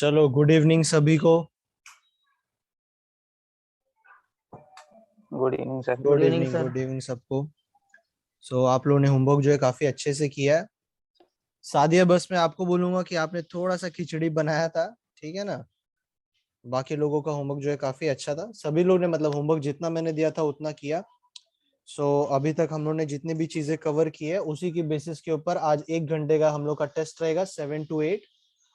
चलो good evening सभी को। Good evening sir. Good evening good evening सबको। आप लोगों ने होमवर्क जो है काफी अच्छे से किया है। सादिया बस मैं आपको बोलूंगा कि आपने थोड़ा सा खिचड़ी बनाया था, ठीक है ना। बाकी लोगों का होमवर्क जो है काफी अच्छा था, सभी लोग ने मतलब होमवर्क जितना मैंने दिया था उतना किया। अभी तक हम लोग ने जितनी भी चीजें कवर की है उसी की बेसिस के ऊपर आज 1 घंटे का हम लोग का टेस्ट रहेगा 7 to 8,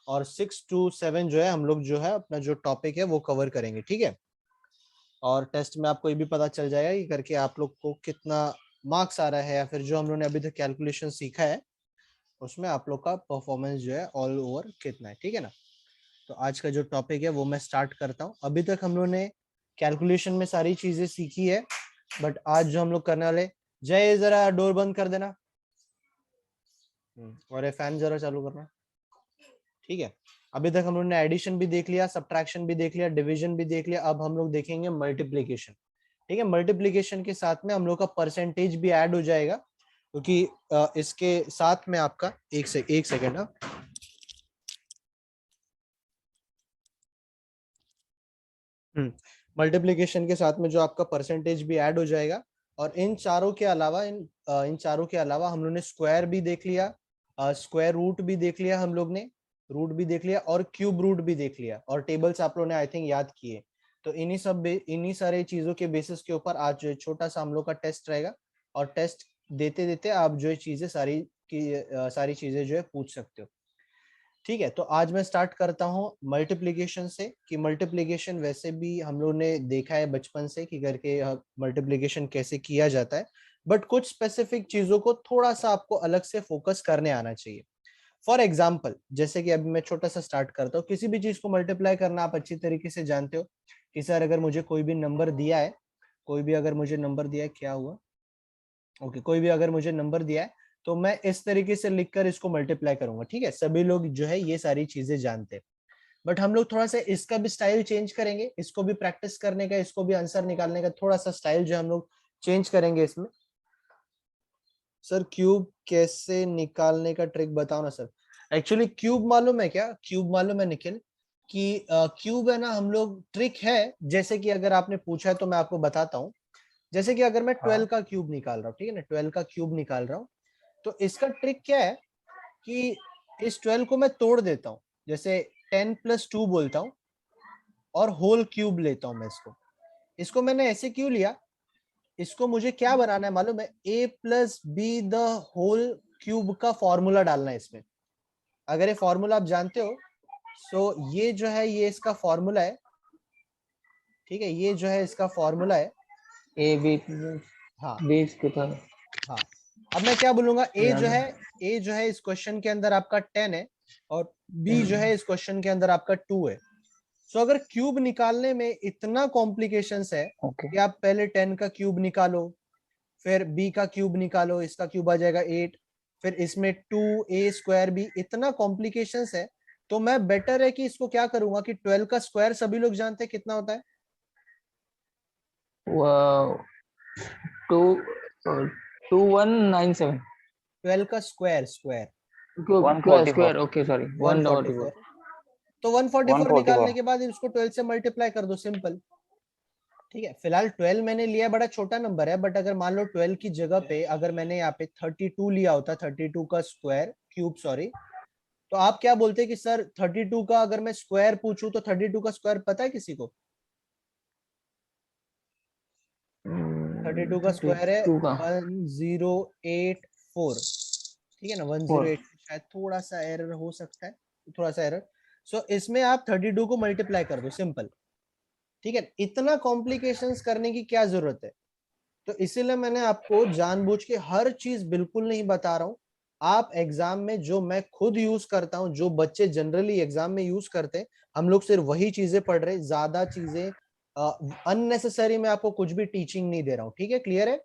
और 6 to 7 जो है हम लोग जो है अपना जो टॉपिक है वो कवर करेंगे, ठीक है। और टेस्ट में आपको ये भी पता चल जाएगा कि करके आप लोग को कितना मार्क्स आ रहा है, या फिर जो हम लोग ने अभी तक कैलकुलेशन सीखा है उसमें आप लोग का परफॉर्मेंस जो है ऑल ओवर कितना है, ठीक है ना। तो आज का जो टॉपिक है वो मैं स्टार्ट करता हूँ। अभी तक हम लोग ने कैलकुलेशन में सारी चीजें सीखी है, बट आज जो हम लोग करने वाले, जय जरा डोर बंद कर देना और ये फैन जरा चालू करना, ठीक है। अभी तक हम लोग ने एडिशन भी देख लिया, सब्ट्रैक्शन भी देख लिया, डिवीजन भी देख लिया, अब हम लोग देखेंगे मल्टीप्लीकेशन, ठीक है। मल्टीप्लीकेशन के साथ में हम लोग का परसेंटेज भी ऐड हो जाएगा, क्योंकि इसके साथ में आपका एक सेकेंड मल्टीप्लीकेशन के साथ में जो आपका परसेंटेज भी ऐड हो जाएगा। और इन चारों के अलावा इन चारों के अलावा हम लोग ने स्क्वायर भी देख लिया, स्क्वायर रूट भी देख लिया, हम लोग ने रूट भी देख लिया, और क्यूब रूट भी देख लिया, और टेबल्स आप लोगों ने आई थिंक याद किए। तो इन्हीं सारे चीजों के बेसिस के ऊपर आज जो छोटा सा हम लोग का टेस्ट रहेगा, और टेस्ट देते देते आप जो चीजें सारी चीजें जो है पूछ सकते हो, ठीक है। तो आज मैं स्टार्ट करता हूँ मल्टीप्लिकेशन से, कि मल्टीप्लिकेशन वैसे भी हम लोग ने देखा है बचपन से कि करके मल्टीप्लिकेशन कैसे किया जाता है, बट कुछ स्पेसिफिक चीजों को थोड़ा सा आपको अलग से फोकस करने आना चाहिए। फॉर एग्जाम्पल, जैसे कि अभी मैं छोटा सा स्टार्ट करता हूँ, किसी भी चीज को मल्टीप्लाई करना आप अच्छी तरीके से जानते हो कि सर अगर मुझे कोई भी नंबर दिया है, कोई भी अगर मुझे नंबर दिया है, क्या हुआ, ओके, कोई भी अगर मुझे नंबर दिया है तो मैं इस तरीके से लिखकर इसको मल्टीप्लाई करूंगा, ठीक है। सभी लोग जो है ये सारी चीजें जानते हैं, बट हम लोग थोड़ा सा इसका भी स्टाइल चेंज करेंगे, इसको भी प्रैक्टिस करने का, इसको भी आंसर निकालने का थोड़ा सा स्टाइल जो हम लोग चेंज करेंगे इसमें। सर क्यूब कैसे निकालने का ट्रिक बताओ ना सर। एक्चुअली क्यूब मालूम है क्या, क्यूब मालूम है निखिल, कि क्यूब है ना, हम लोग ट्रिक है, जैसे कि अगर आपने पूछा है तो मैं आपको बताता हूँ। जैसे कि अगर मैं 12 का क्यूब निकाल रहा हूँ, ठीक है ना, 12 का क्यूब निकाल रहा हूँ, तो इसका ट्रिक क्या है कि इस 12 को मैं तोड़ देता हूँ, जैसे 10+2 बोलता हूँ, और होल क्यूब लेता हूँ मैं इसको। इसको मैंने ऐसे क्यों लिया, इसको मुझे क्या बनाना है मालूम है, a+b द होल क्यूब का फॉर्मूला डालना है इसमें। अगर ये फॉर्मूला आप जानते हो, सो ये जो है ये इसका फॉर्मूला है, ठीक है, ये जो है इसका फॉर्मूला है ए बी हाँ बीस के था। हाँ। अब मैं क्या बोलूंगा, ए जो है इस क्वेश्चन के अंदर आपका 10 है, और बी जो है इस क्वेश्चन के अंदर आपका 2 है। सो अगर क्यूब निकालने में इतना कॉम्प्लिकेशंस है ओके कि आप पहले 10 का क्यूब निकालो, फिर बी का क्यूब निकालो, इसका क्यूब आ जाएगा 8, फिर इसमें 2a² भी, इतना कॉम्प्लिकेशंस है। तो मैं बेटर है कि इसको क्या करूंगा कि 12 का स्क्वायर सभी लोग जानते हैं कितना होता है, टू 2197 12 का square square square okay sorry 144 144। तो 144 निकालने 144 के बाद इसको 12 से मल्टीप्लाई कर दो, सिंपल, ठीक है। फिलहाल 12 मैंने लिया, बड़ा छोटा नंबर है, बट अगर मान लो 12 की जगह पे अगर मैंने यहाँ पे 32 लिया होता, 32 का स्क्वायर क्यूब सॉरी, तो आप क्या बोलते कि सर 32 का अगर मैं स्क्वायर पूछूं तो 32 का स्क्वायर पता है किसी को? 32 का स्क्वायर है 32 का 1084, ठीक है ना, 4 1084, शायद थोड़ा सा एरर हो सकता है, थोड़ा सा एरर। सो इसमें आप 32 को मल्टीप्लाई कर दो, सिंपल, ठीक है। इतना कॉम्प्लिकेशंस करने की क्या जरूरत है? तो इसीलिए मैंने आपको जानबूझ के हर चीज बिल्कुल नहीं बता रहा हूं। आप एग्जाम में जो मैं खुद यूज करता हूं, जो बच्चे जनरली एग्जाम में यूज करते हैं, हम लोग सिर्फ वही चीजें पढ़ रहे हैं, ज्यादा चीजें अननेसेसरी में आपको कुछ भी टीचिंग नहीं दे रहा हूं, ठीक है, क्लियर है?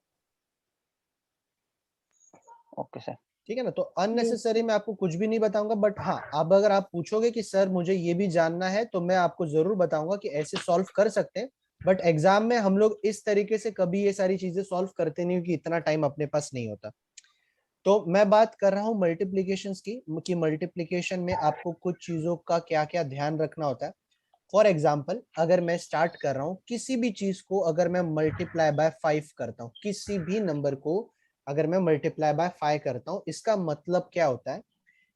ओके सर ठीक है ना, तो अननेसेसरी मैं आपको कुछ भी नहीं बताऊंगा, बट हाँ, अब अगर आप पूछोगे कि सर मुझे ये भी जानना है, तो मैं आपको जरूर बताऊंगा कि ऐसे सॉल्व कर सकते हैं। बट एग्जाम में हम लोग इस तरीके से कभी ये सारी चीजें सॉल्व करते नहीं, क्योंकि इतना टाइम अपने पास नहीं होता। तो मैं बात कर रहा हूँ मल्टीप्लीकेशंस की, कि मल्टीप्लीकेशन में आपको कुछ चीजों का क्या क्या ध्यान रखना होता है। फॉर एग्जाम्पल, अगर मैं स्टार्ट कर रहा हूँ किसी भी चीज को, अगर मैं मल्टीप्लाई बाय 5 करता हूँ, किसी भी नंबर को अगर मैं मल्टीप्लाई बाय 5 करता हूँ, इसका मतलब क्या होता है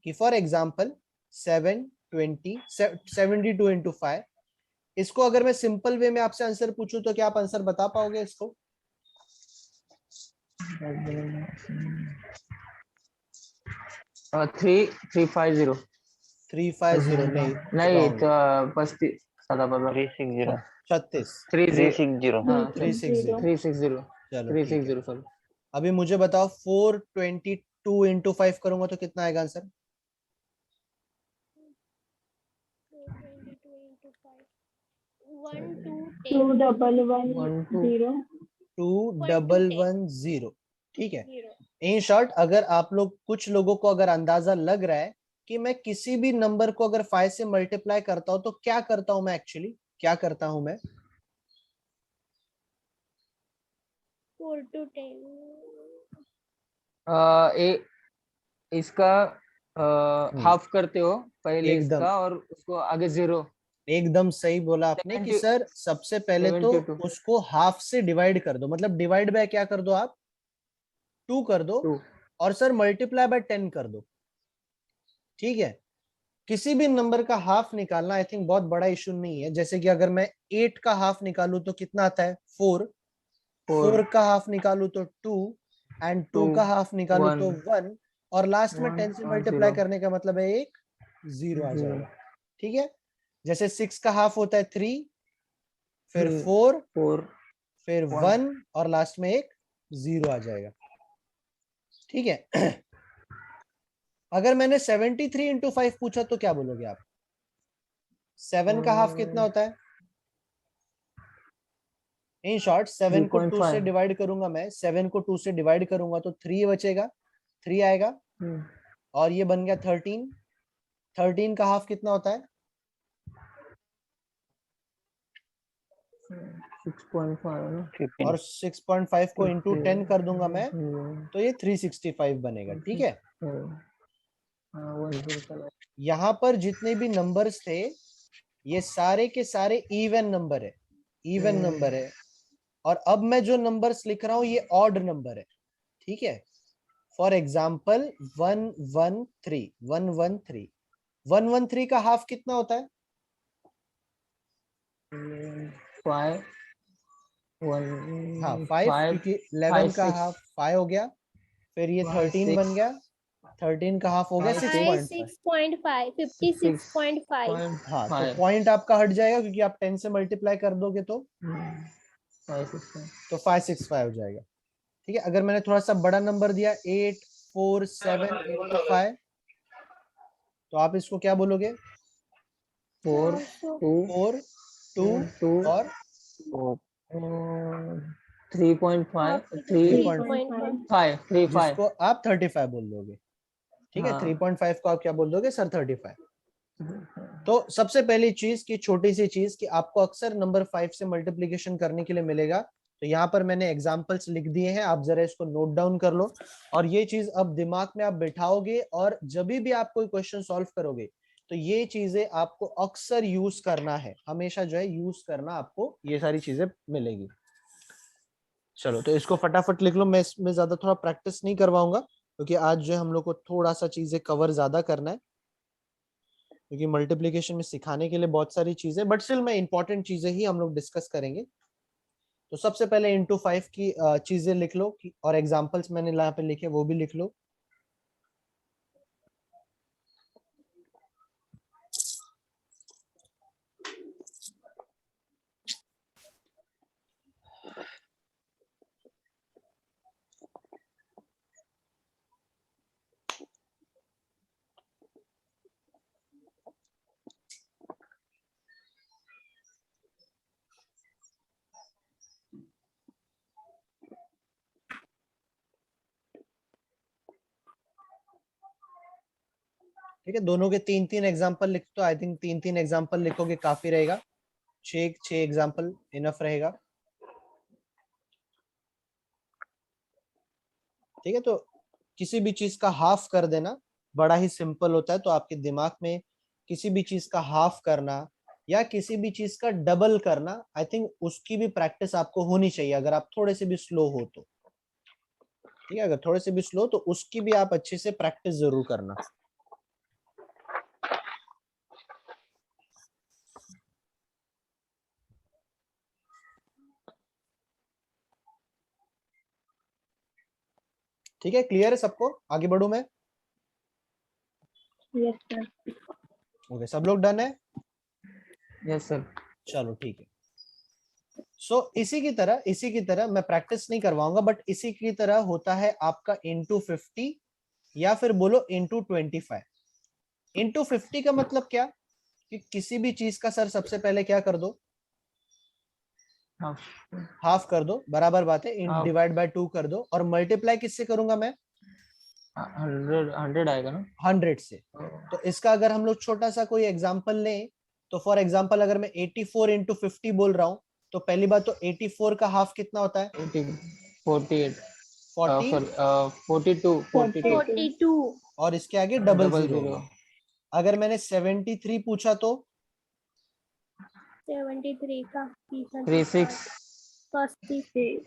कि फॉर एग्जाम्पल 72 इंटू 5, इसको अगर मैं सिंपल वे में आपसे आंसर पूछूं तो क्या आप आंसर बता पाओगे इसको? 350 350 नहीं, नहीं रॉन्ग। तो 35 सादा बदल 360 36। 360 हाँ 360। 360 चलो ठीक है। 360 सॉरी। अभी मुझे बताओ 422 इंटू 5 करूंगा तो कितना आएगा आंसर? 2110। ठीक है। इन शॉर्ट, अगर आप लोग, कुछ लोगों को अगर अंदाजा लग रहा है कि मैं किसी भी नंबर को अगर 5 से मल्टीप्लाई करता हूं तो क्या करता हूं मैं, एक्चुअली क्या करता हूं मैं? 4 to 10 इसका हाफ करते हो पहले एकदम इसका और उसको आगे 0। एकदम सही बोला आपने कि 70 सर सबसे पहले तो 72 उसको हाफ से डिवाइड कर दो, मतलब डिवाइड बाय क्या कर दो आप, 2 कर दो, 2 और सर मल्टीप्लाई बाय 10 कर दो। ठीक है। किसी भी नंबर का हाफ निकालना आई थिंक बहुत बड़ा इशू नहीं है। जैसे कि अगर मैं 8 का हाफ निकालू तो कितना आता है? 4। 4 का हाफ निकालू तो 2, एंड 2 का हाफ निकालू तो 1, और लास्ट में 10 से मल्टीप्लाई करने का मतलब है एक 0 आ जाएगा। ठीक है। जैसे 6 का हाफ होता है 3, फिर 4, 4 फिर 1, और लास्ट में एक 0 आ जाएगा। ठीक है। अगर मैंने 73 इंटू 5 पूछा तो क्या बोलोगे आप? 7 का हाफ कितना होता है? इन शॉर्ट 7 को 2 से 3.5 डिवाइड करूंगा मैं, 7 को 2 से डिवाइड करूंगा तो 3 बचेगा, 3 आएगा, और ये बन गया 13। 13 का हाफ कितना होता है? 6.5 और 6.5 को इंटू 10 कर दूंगा मैं तो ये 365 बनेगा। ठीक है। यहाँ पर जितने भी नंबर्स थे ये सारे के सारे इवन नंबर है, इवन नंबर है। और अब मैं जो नंबर्स लिख रहा हूं ये ऑड नंबर है। ठीक है। फॉर एग्जाम्पल 113, 113, 113 का हाफ कितना होता है? 5 हाँ 5, क्योंकि 11 का 6 हाफ 5 हो गया, फिर ये 13 बन गया, 13 का हाफ हो गया 6.5। 6.5 56.5 हाँ तो पॉइंट आपका हट जाएगा क्योंकि आप 10 से मल्टीप्लाई कर दोगे तो 565 हो जाएगा। ठीक है। अगर मैंने थोड़ा सा बड़ा नंबर दिया 847 इंटू 5 तो आप इसको क्या बोलोगे? 4 2 4 2 और 3.5 3.5 3.5 जिसको आप 35 बोल दोगे। ठीक है। 3.5 को आप क्या बोल दोगे सर? 35। तो सबसे पहली चीज की छोटी सी चीज कि आपको अक्सर नंबर 5 से मल्टीप्लीकेशन करने के लिए मिलेगा, तो यहाँ पर मैंने एग्जांपल्स लिख दिए हैं, आप जरा इसको नोट डाउन कर लो। और ये चीज अब दिमाग में आप बिठाओगे और जब भी आप कोई क्वेश्चन सॉल्व करोगे तो ये चीजें आपको अक्सर यूज करना है, हमेशा जो है यूज करना, आपको ये सारी चीजें मिलेगी। चलो तो इसको फटाफट लिख लो। मैं इसमें ज्यादा थोड़ा प्रैक्टिस नहीं करवाऊंगा क्योंकि आज जो है हम लोग को थोड़ा सा चीजें कवर ज्यादा करना है, क्योंकि मल्टीप्लिकेशन में सिखाने के लिए बहुत सारी चीजें, बट स्टिल मैं इंपॉर्टेंट चीजें ही हम लोग डिस्कस करेंगे। तो सबसे पहले इंटू 5 की चीजें लिख लो और एग्जांपल्स मैंने यहाँ पे लिखे वो भी लिख लो। ठीक है। दोनों के 3-3 एग्जांपल लिख, तो आई थिंक 3-3 एग्जांपल लिखोगे काफी रहेगा। 6 एग्जांपल इनफ रहेगा। ठीक है। तो किसी भी चीज का हाफ कर देना बड़ा ही सिंपल होता है, तो आपके दिमाग में किसी भी चीज का हाफ करना या किसी भी चीज का डबल करना, आई थिंक उसकी भी प्रैक्टिस आपको होनी चाहिए, अगर आप थोड़े से भी स्लो हो तो। ठीक है, अगर थोड़े से भी स्लो तो उसकी भी आप अच्छे से प्रैक्टिस जरूर करना। ठीक है, क्लियर है सबको? आगे बढ़ू मैं? Yes, sir. ओके, सब लोग डन है? Yes sir. चलो ठीक है। सो इसी की तरह मैं प्रैक्टिस नहीं करवाऊंगा, बट इसी की तरह होता है आपका इंटू 50 या फिर बोलो इंटू 25। इंटू 50 का मतलब क्या कि किसी भी चीज का सर सबसे पहले क्या कर दो, हाफ कर दो, बराबर बात है, डिवाइड बाय 2 कर दो, और मल्टीप्लाई किससे करूंगा मैं? 100 आएगा ना? 100 से। तो इसका अगर हम लोग छोटा सा कोई एग्जांपल लें, तो फॉर एग्जांपल अगर मैं 84 इंटू 50 बोल रहा हूं, तो पहली बात तो 84 का हाफ कितना होता है? 48 40, सॉरी 42 42. और इसके आगे डबल डबल जीरो जीरो होगा। अगर मैंने 73 पूछा तो 73 का 36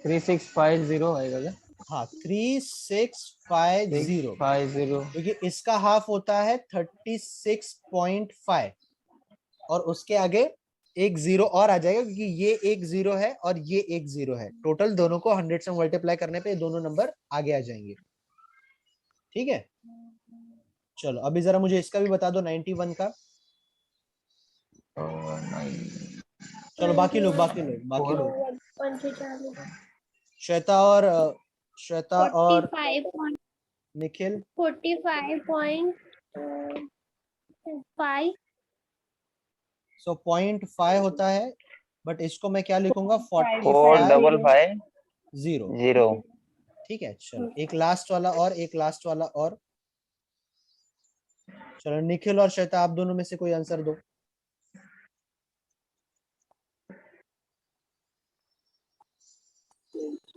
3650 आएगा क्या? हाँ 3650, 650 क्योंकि इसका हाफ होता है 36.5, और उसके आगे एक जीरो और आ जाएगा, क्योंकि ये एक जीरो है और ये एक जीरो है, टोटल दोनों को 100 से मल्टीप्लाई करने पे दोनों नंबर आगे आ जाएंगे। ठीक है, चलो अभी जरा मुझे इसका भी बता दो 91 का। चलो बाकी लोग श्वेता और श्वेता और 45. निखिल 45.5. सो 0.5 होता है, बट इसको मैं क्या लिखूंगा? 455 जीरो। 0। ठीक है, चलो एक लास्ट वाला और, एक लास्ट वाला और। चलो निखिल और श्वेता, आप दोनों में से कोई आंसर दो।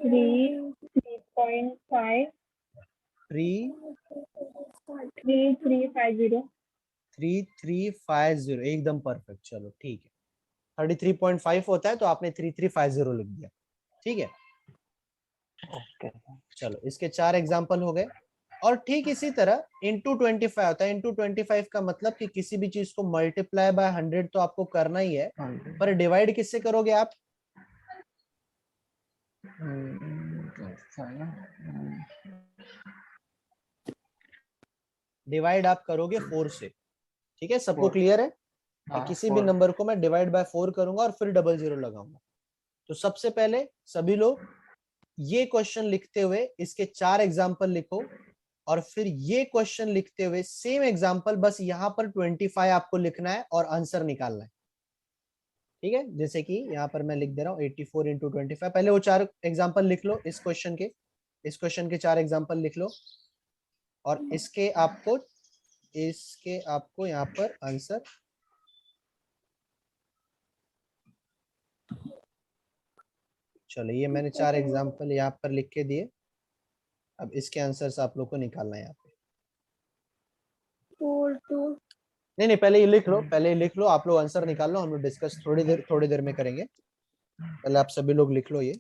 3.5. 3350. 3350, एकदम परफेक्ट। चलो ठीक है, 33.5 होता है, तो आपने 3350 लिख दिया। ठीक है, चलो इसके 4 एग्जाम्पल हो गए। और ठीक इसी तरह इंटू 25 होता है। इंटू 25 का मतलब कि किसी भी चीज को मल्टीप्लाई बाय 100 तो आपको करना ही है, पर डिवाइड किससे करोगे आप? डिवाइड आप करोगे 4 से। ठीक है, सबको क्लियर है? कि किसी भी नंबर को मैं डिवाइड बाय 4 करूंगा और फिर डबल जीरो लगाऊंगा। तो सबसे पहले सभी लोग ये क्वेश्चन लिखते हुए इसके 4 एग्जाम्पल लिखो, और फिर ये क्वेश्चन लिखते हुए सेम एग्जाम्पल, बस यहां पर 25 आपको लिखना है और आंसर निकालना है। ठीक है, जैसे कि यहाँ पर मैं लिख दे रहा हूँ 84 इंटू 25। पहले वो 4 एग्जाम्पल लिख लो, इस क्वेश्चन के 4 एग्जाम्पल लिख लो, और इसके आपको यहाँ पर आंसर। चलो ये मैंने 4 एग्जाम्पल यहाँ पर लिख के दिए, अब इसके आंसर आप लोग को निकालना है यहाँ पे। 42. नहीं, पहले ये लिख लो, आप लोग आंसर निकाल लो, हम लोग डिस्कस थोड़ी देर में करेंगे। पहले आप सभी लोग लिख लो ये।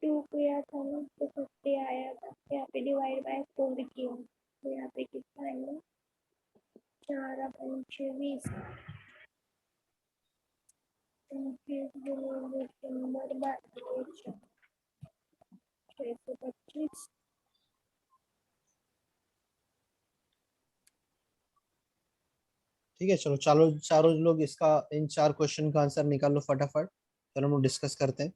टू किया था ना तो 50 आया था, यहाँ पे डिवाइड बाय 4 किया तो यहाँ पे कितना आएगा? 4 पंचे 20, 625। ठीक है, चलो चारों लोग इसका, इन 4 क्वेश्चन का आंसर निकाल लो फटाफट, चलो हम लोग डिस्कस करते हैं।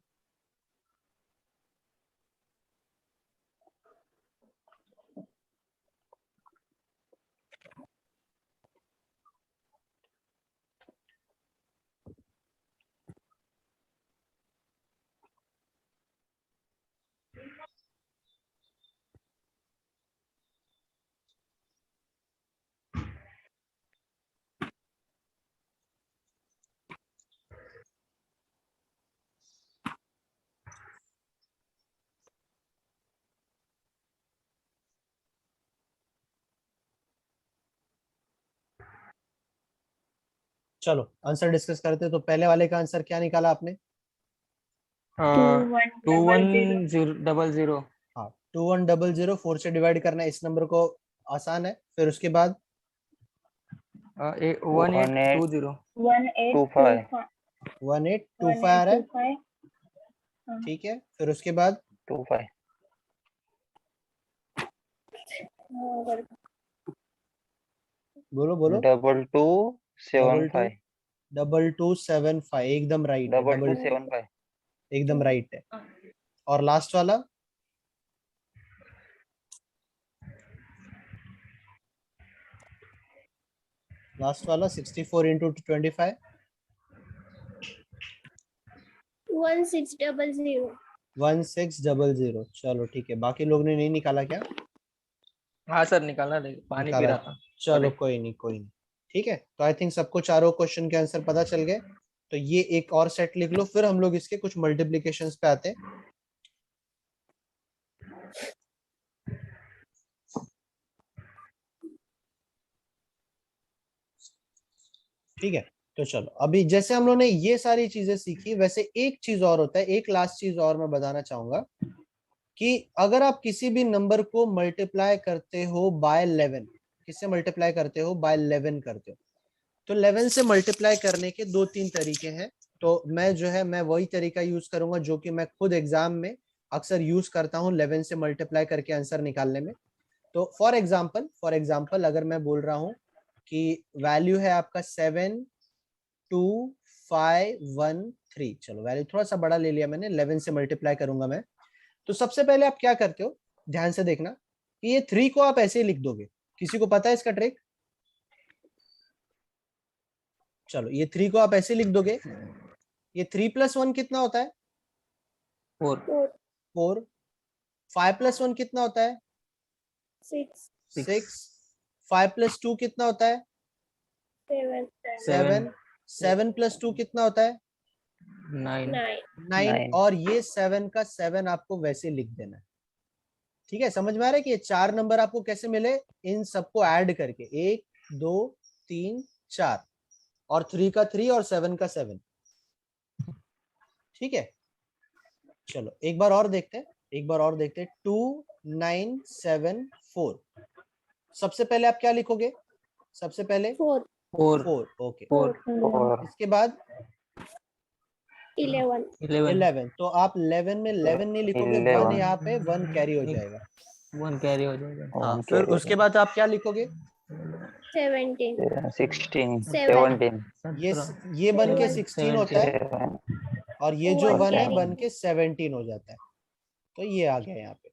चलो आंसर डिस्कस करते हैं। तो पहले वाले का आंसर क्या निकाला आपने? 2100। हाँ 2100 4 से डिवाइड करना है इस नंबर को, आसान है। फिर उसके बाद 1820। 1825 1825 आ रहा है, 1825 ठीक है। फिर उसके बाद 25 बोलो बोलो। 2275 2275 एकदम राइट है, double double two seven five एकदम राइट है। और लास्ट वाला लास्ट वाला 64 इंटू 25 1600 1600। चलो ठीक है, बाकी लोग ने नहीं निकाला क्या? हाँ सर निकाला, लेकिन पानी पी निकाला? रहा था। चलो अरे, कोई नहीं कोई नहीं, ठीक है। तो आई थिंक सबको चारों क्वेश्चन के आंसर पता चल गए। तो ये एक और सेट लिख लो, फिर हम लोग इसके कुछ मल्टीप्लीकेशंस पे आते हैं। ठीक है, तो चलो अभी जैसे हम लोगों ने ये सारी चीजें सीखी, वैसे एक चीज और होता है, एक लास्ट चीज और मैं बताना चाहूंगा कि अगर आप किसी भी नंबर को मल्टीप्लाई करते हो बाय 11, किससे मल्टीप्लाई करते हो? बाय 11 करते हो। तो 11 से मल्टीप्लाई करने के दो तीन तरीके हैं। तो मैं जो है मैं वही तरीका यूज करूंगा जो कि मैं खुद एग्जाम में अक्सर यूज करता हूँ 11 से मल्टीप्लाई करके आंसर निकालने में। तो फॉर एग्जाम्पल अगर मैं बोल रहा हूँ कि वैल्यू है आपका 72513, चलो वैल्यू थोड़ा सा बड़ा ले लिया मैंने, 11 से मल्टीप्लाई करूंगा मैं। तो सबसे पहले आप क्या करते हो, ध्यान से देखना कि ये 3 को आप ऐसे ही लिख दोगे। किसी को पता है इसका ट्रिक? चलो ये 3 को आप ऐसे लिख दोगे। ये 3+1 कितना होता है? 4 4। 5+1 कितना होता है? 6 6। 5+2 कितना होता है? 7 7। 7+2 कितना होता है? 9। 9 9। 9 और ये 7 का 7 आपको वैसे लिख देना है। ठीक है, समझ में आ रहा है कि ये 4 नंबर आपको कैसे मिले? इन सबको ऐड करके 1 2 3 4, और 3 का 3 और 7 का 7। ठीक है, चलो एक बार और देखते हैं, 2974। सबसे पहले आप क्या लिखोगे? सबसे पहले 4 4, ओके। 4 4 इसके बाद 11 11। तो आप 11 में 11 नहीं लिखोगे, 1 यहाँ पे 1 कैरी हो जाएगा। 1 कैरी हो जाएगा। हाँ, 1 फिर उसके बाद आप क्या लिखोगे? 17 16 7 17 ये 17 ये बन के 7 16 होता है, 7 और ये जो 1 1 है कैरी बन के 17 हो जाता है। तो ये आ गया यहाँ पे।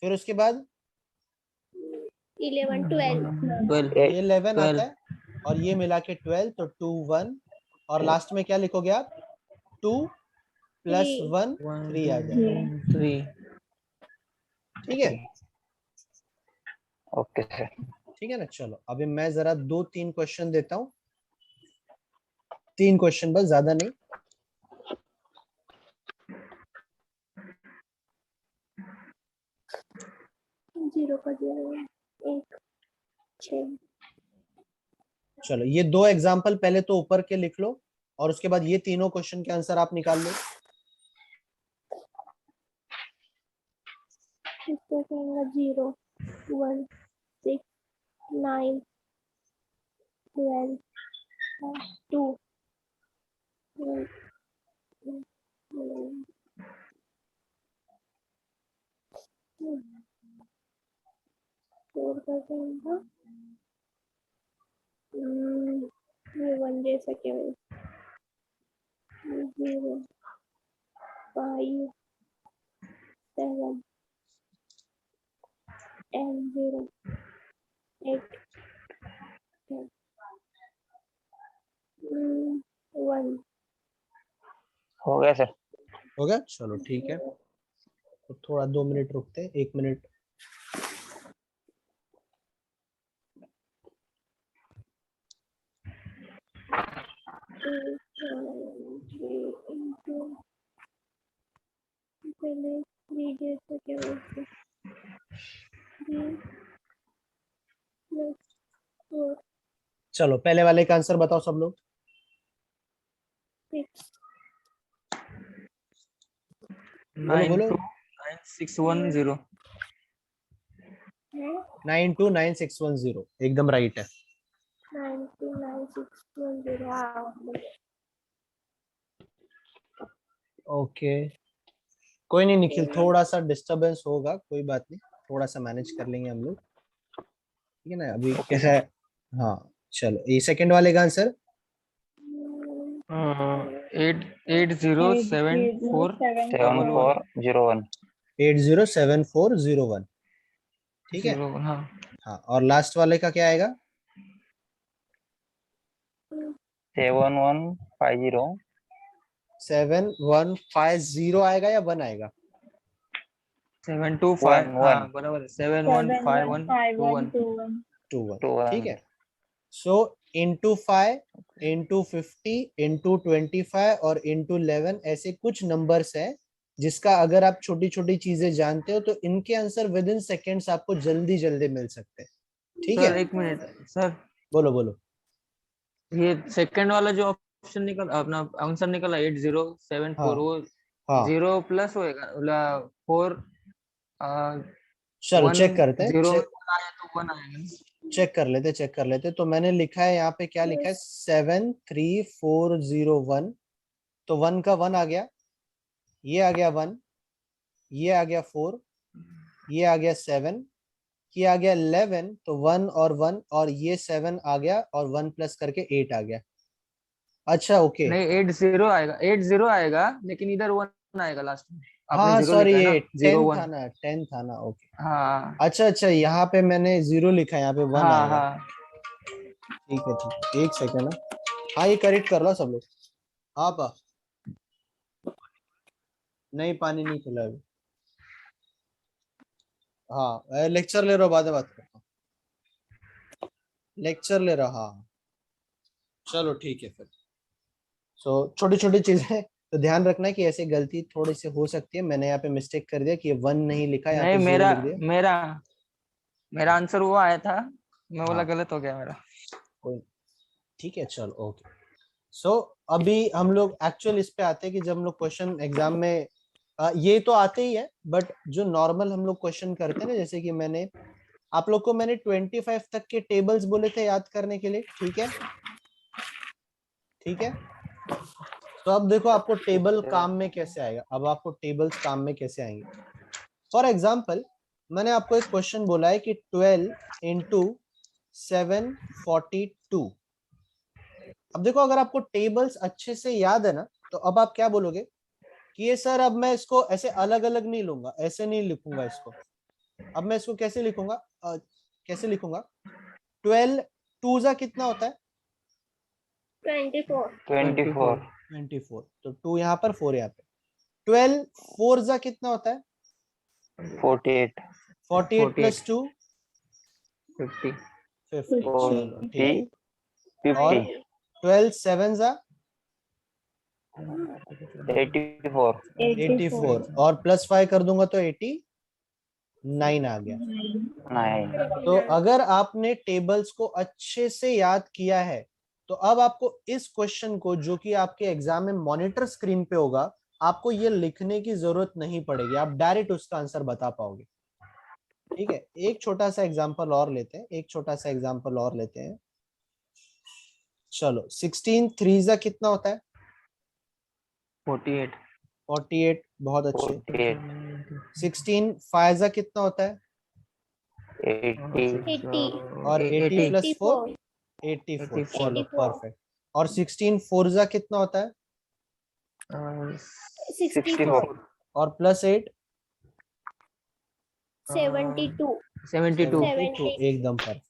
फिर उसके बाद 11 12 12 ये 11 आता 12 है, और ये मिला के 12, तो 2 1। और लास्ट में क्या लिखोगे आप? 2 + 3 1 1 3 आ 2 जाएगा। 3। ठीक है, ओके सर। ठीक है ना। चलो अभी मैं जरा 2-3 क्वेश्चन देता हूँ, 3 क्वेश्चन बस, ज्यादा नहीं। जीरो का 0 1 6 चलो ये 2 एग्जाम्पल पहले तो ऊपर के लिख लो, और उसके बाद ये तीनों क्वेश्चन के आंसर आप निकाल लो। इसको कहेंगे 0 1 6 9 12 2 4 का कहेंगे ये 1 दे सके 0 5 7 10 0 8 1 हो गया सर। हो गया, चलो ठीक है। तो थोड़ा 2 मिनट रुकते हैं, 1 मिनट। पहले 3 दे सके 3 + 4 चलो पहले वाले का आंसर बताओ सब लोग। बोलो 929610 है 929610 एकदम राइट है। 929610 हाँ ओके कोई नहीं निखिल, थोड़ा सा डिस्टरबेंस होगा, कोई बात नहीं, थोड़ा सा मैनेज कर लेंगे हम लोग, ठीक है ना। अभी Okay, कैसा है? हाँ चलो, ये सेकंड वाले का आंसर 807411 7401 807401, ठीक है। 01 हाँ हाँ और लास्ट वाले का क्या आएगा? 7150 7150 आएगा या 1 आएगा? 725 हाँ 11 बराबर है 715121 21, 21 ठीक है। सो इंटू 5 इंटू 50 इंटू 25 और इंटू 11 ऐसे कुछ नंबर्स है जिसका अगर आप छोटी छोटी चीजें जानते हो तो इनके आंसर विद इन सेकेंड्स आपको जल्दी जल्दी मिल सकते हैं, ठीक सर है। एक मिनट सर, बोलो बोलो। ये सेकंड वाला जो ऑप्शन निकल अपना आंसर निकला 8074 वो हाँ 0 प्लस होएगा 4 चलो 1 चेक करते हैं, 0 में 1 आया तो 1 आएगा ना? चेक कर लेते। तो मैंने लिखा है यहाँ पे, क्या लिखा है? 73401, तो 1 का 1 आ गया, ये आ गया 1, ये आ गया 4, ये आ गया 7, ये आ गया 11, तो 1 और 1 और ये 7 आ गया और 1 प्लस करके 8 आ गया। अच्छा ओके, नहीं 80 आएगा लेकिन इधर 1 आएगा लास्ट में, आपने हाँ 0 सॉरी लिखा है ये ना 10 01 था ना, 10 था ना, ओके। हाँ अच्छा यहाँ पे मैंने 0 लिखा है, यहाँ पे 1 हाँ आएगा। हाँ ठीक है एक सेकेंड ना। हाँ ये करेक्ट कर लो सब लोग। हाँ पा नहीं, पानी नहीं खुला अभी। हाँ लेक्चर ले रहा हूँ, बाद में बात करता हूँ, लेक्चर ले रहा। हाँ चलो ठीक है फिर। सो छोटी छोटी चीजें तो ध्यान रखना है कि ऐसे गलती थोड़ी सी हो सकती है। मैंने यहाँ पे मिस्टेक कर दिया कि 1 नहीं लिखा, यहाँ नहीं पे 0 मेरा लिख दिया। मेरा मेरा आंसर वो आया था, मैं बोला हाँ गलत हो गया मेरा। कोई ठीक है चलो ओके। सो अभी हम लोग एक्चुअल इस पे आते हैं कि जब हम लोग क्वेश्चन एग्जाम में ये तो आते ही है, बट जो नॉर्मल हम लोग क्वेश्चन करते हैं ना, जैसे कि मैंने आप लोग को 25 तक के टेबल्स बोले थे याद करने के लिए, ठीक है ठीक है। तो अब देखो आपको टेबल काम में कैसे आएगा, अब आपको टेबल्स काम में कैसे आएंगे। फॉर एग्जाम्पल मैंने आपको एक क्वेश्चन बोला है कि 12 इंटू 742। अब देखो अगर आपको टेबल्स अच्छे से याद है ना, तो अब आप क्या बोलोगे कि ये सर अब मैं इसको ऐसे अलग अलग नहीं लूंगा, ऐसे नहीं लिखूंगा इसको। अब मैं इसको कैसे लिखूंगा? कैसे लिखूंगा? 12 टू जा कितना होता है? 24 24 24, तो 2 यहाँ पर 4 यहाँ पे। 12 4 जा कितना होता है? 48 48 प्लस 2 50 50, चलो ठीक है। 50 और 12 7 जा 84 84 और प्लस 5 कर दूंगा तो 89 आ गया। 9 तो अगर आपने टेबल्स को अच्छे से याद किया है तो अब आपको इस क्वेश्चन को, जो कि आपके एग्जाम में मॉनिटर स्क्रीन पे होगा, आपको ये लिखने की जरूरत नहीं पड़ेगी, आप डायरेक्ट उसका आंसर बता पाओगे, ठीक है। एक छोटा सा एग्जांपल और लेते हैं, चलो 16 3 जा कितना होता है? 48 48, बहुत अच्छे। 48 16 5 जा कितना होता है? 80 और 80 प्लस 4 84, चलो 84 परफेक्ट। और 16 4 जा कितना होता है? 64 और प्लस 8 72 72 एकदम परफेक्ट।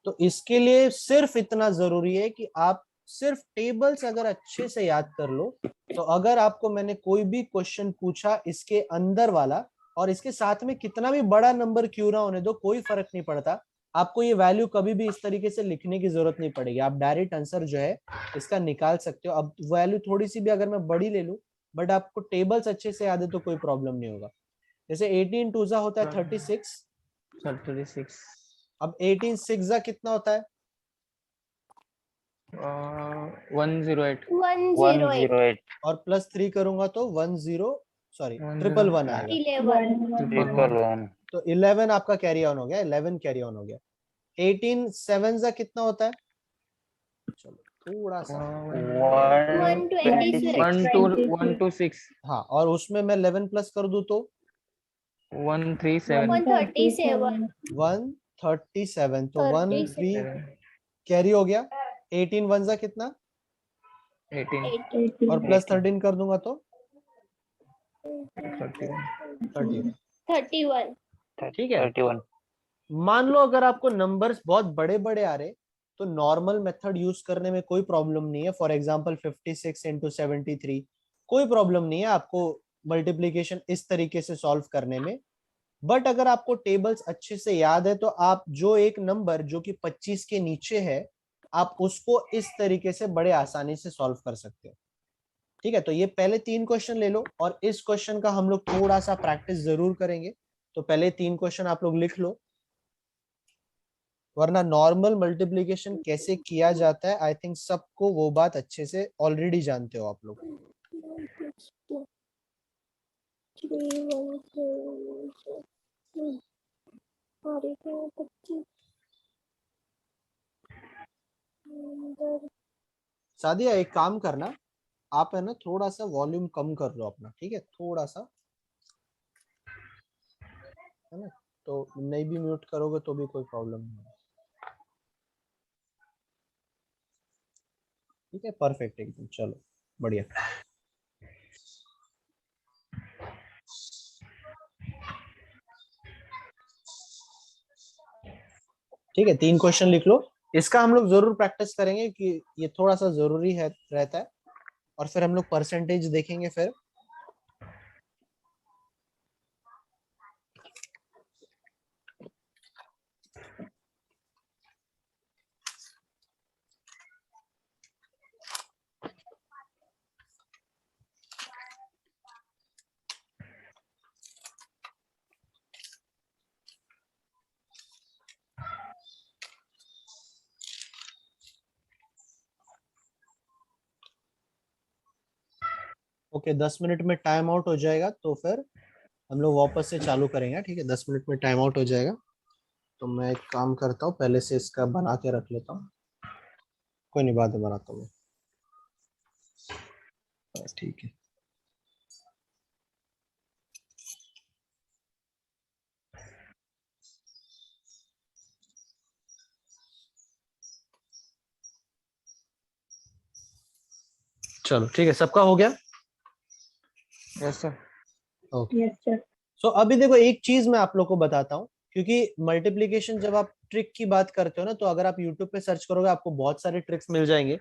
तो इसके लिए सिर्फ इतना जरूरी है कि आप सिर्फ टेबल्स अगर अच्छे से याद कर लो, तो अगर आपको मैंने कोई भी क्वेश्चन पूछा इसके अंदर वाला, और इसके साथ में कितना भी बड़ा नंबर क्यों ना होने दो, कोई फर्क नहीं पड़ता, आपको ये वैल्यू कभी भी इस तरीके से लिखने की जरूरत नहीं पड़ेगी, आप डायरेक्ट आंसर जो है इसका निकाल सकते हो। अब वैल्यू थोड़ी सी भी अगर मैं बड़ी ले लूं, बट आपको टेबल्स अच्छे से याद है तो कोई प्रॉब्लम नहीं होगा। जैसे 18 2 होता है 36, 36 अब 18 6 कितना होता है? 108 108 और प्लस 3 करूंगा तो 10 सॉरी 1 111 आएगा। 11 ट्रिपल वन तो 11 आपका कैरी ऑन हो गया, 11 कैरी ऑन हो गया। 18 7 का कितना होता है? चलो थोड़ा सा, 126 126 हाँ, और उसमें मैं 11 प्लस कर दूं तो 137 137 137, तो 13 7 कैरी हो गया। 18 वन जा कितना, 18 और प्लस 13 कर दूंगा तो 31 31। 31 ठीक है। 31 मान लो अगर आपको नंबर्स बहुत बड़े बड़े आ रहे तो नॉर्मल मेथड यूज करने में कोई प्रॉब्लम नहीं है। फॉर एग्जांपल 56 इंटू 73, कोई प्रॉब्लम नहीं है आपको मल्टीप्लीकेशन इस तरीके से सॉल्व करने में। बट अगर आपको टेबल्स अच्छे से याद है तो आप जो एक नंबर जो कि 25 के नीचे है, आप उसको इस तरीके से बड़े आसानी से सॉल्व कर सकते हो। ठीक है, तो ये पहले 3 क्वेश्चन ले लो, और इस क्वेश्चन का हम लोग थोड़ा सा प्रैक्टिस जरूर करेंगे। तो पहले 3 क्वेश्चन आप लोग लिख लो, वरना नॉर्मल मल्टीप्लिकेशन कैसे किया जाता है आई थिंक सबको वो बात अच्छे से ऑलरेडी जानते हो आप लोग। 3 और एक है 25 सादिया एक काम करना, आप है ना थोड़ा सा वॉल्यूम कम कर लो अपना, ठीक है, थोड़ा सा, है ना, तो नहीं भी म्यूट करोगे तो भी कोई प्रॉब्लम नहीं है। ठीक है, परफेक्ट एकदम, चलो बढ़िया। ठीक है, 3 क्वेश्चन लिख लो, इसका हम लोग जरूर प्रैक्टिस करेंगे कि ये थोड़ा सा जरूरी है रहता है, और फिर हम लोग परसेंटेज देखेंगे फिर। ओके, 10 मिनट में टाइम आउट हो जाएगा तो फिर हम लोग वापस से चालू करेंगे। ठीक है, 10 मिनट में टाइम आउट हो जाएगा, तो मैं एक काम करता हूँ, पहले से इसका बना के रख लेता हूँ, कोई नहीं, बाद में बनाता हूँ। ठीक है, चलो ठीक है, सबका हो गया। यस सर ओके, सो अभी देखो एक चीज मैं आप लोग को बताता हूँ, क्योंकि मल्टीप्लीकेशन जब आप ट्रिक की बात करते हो ना, तो अगर आप यूट्यूब पे सर्च करोगे आपको बहुत सारे ट्रिक्स मिल जाएंगे,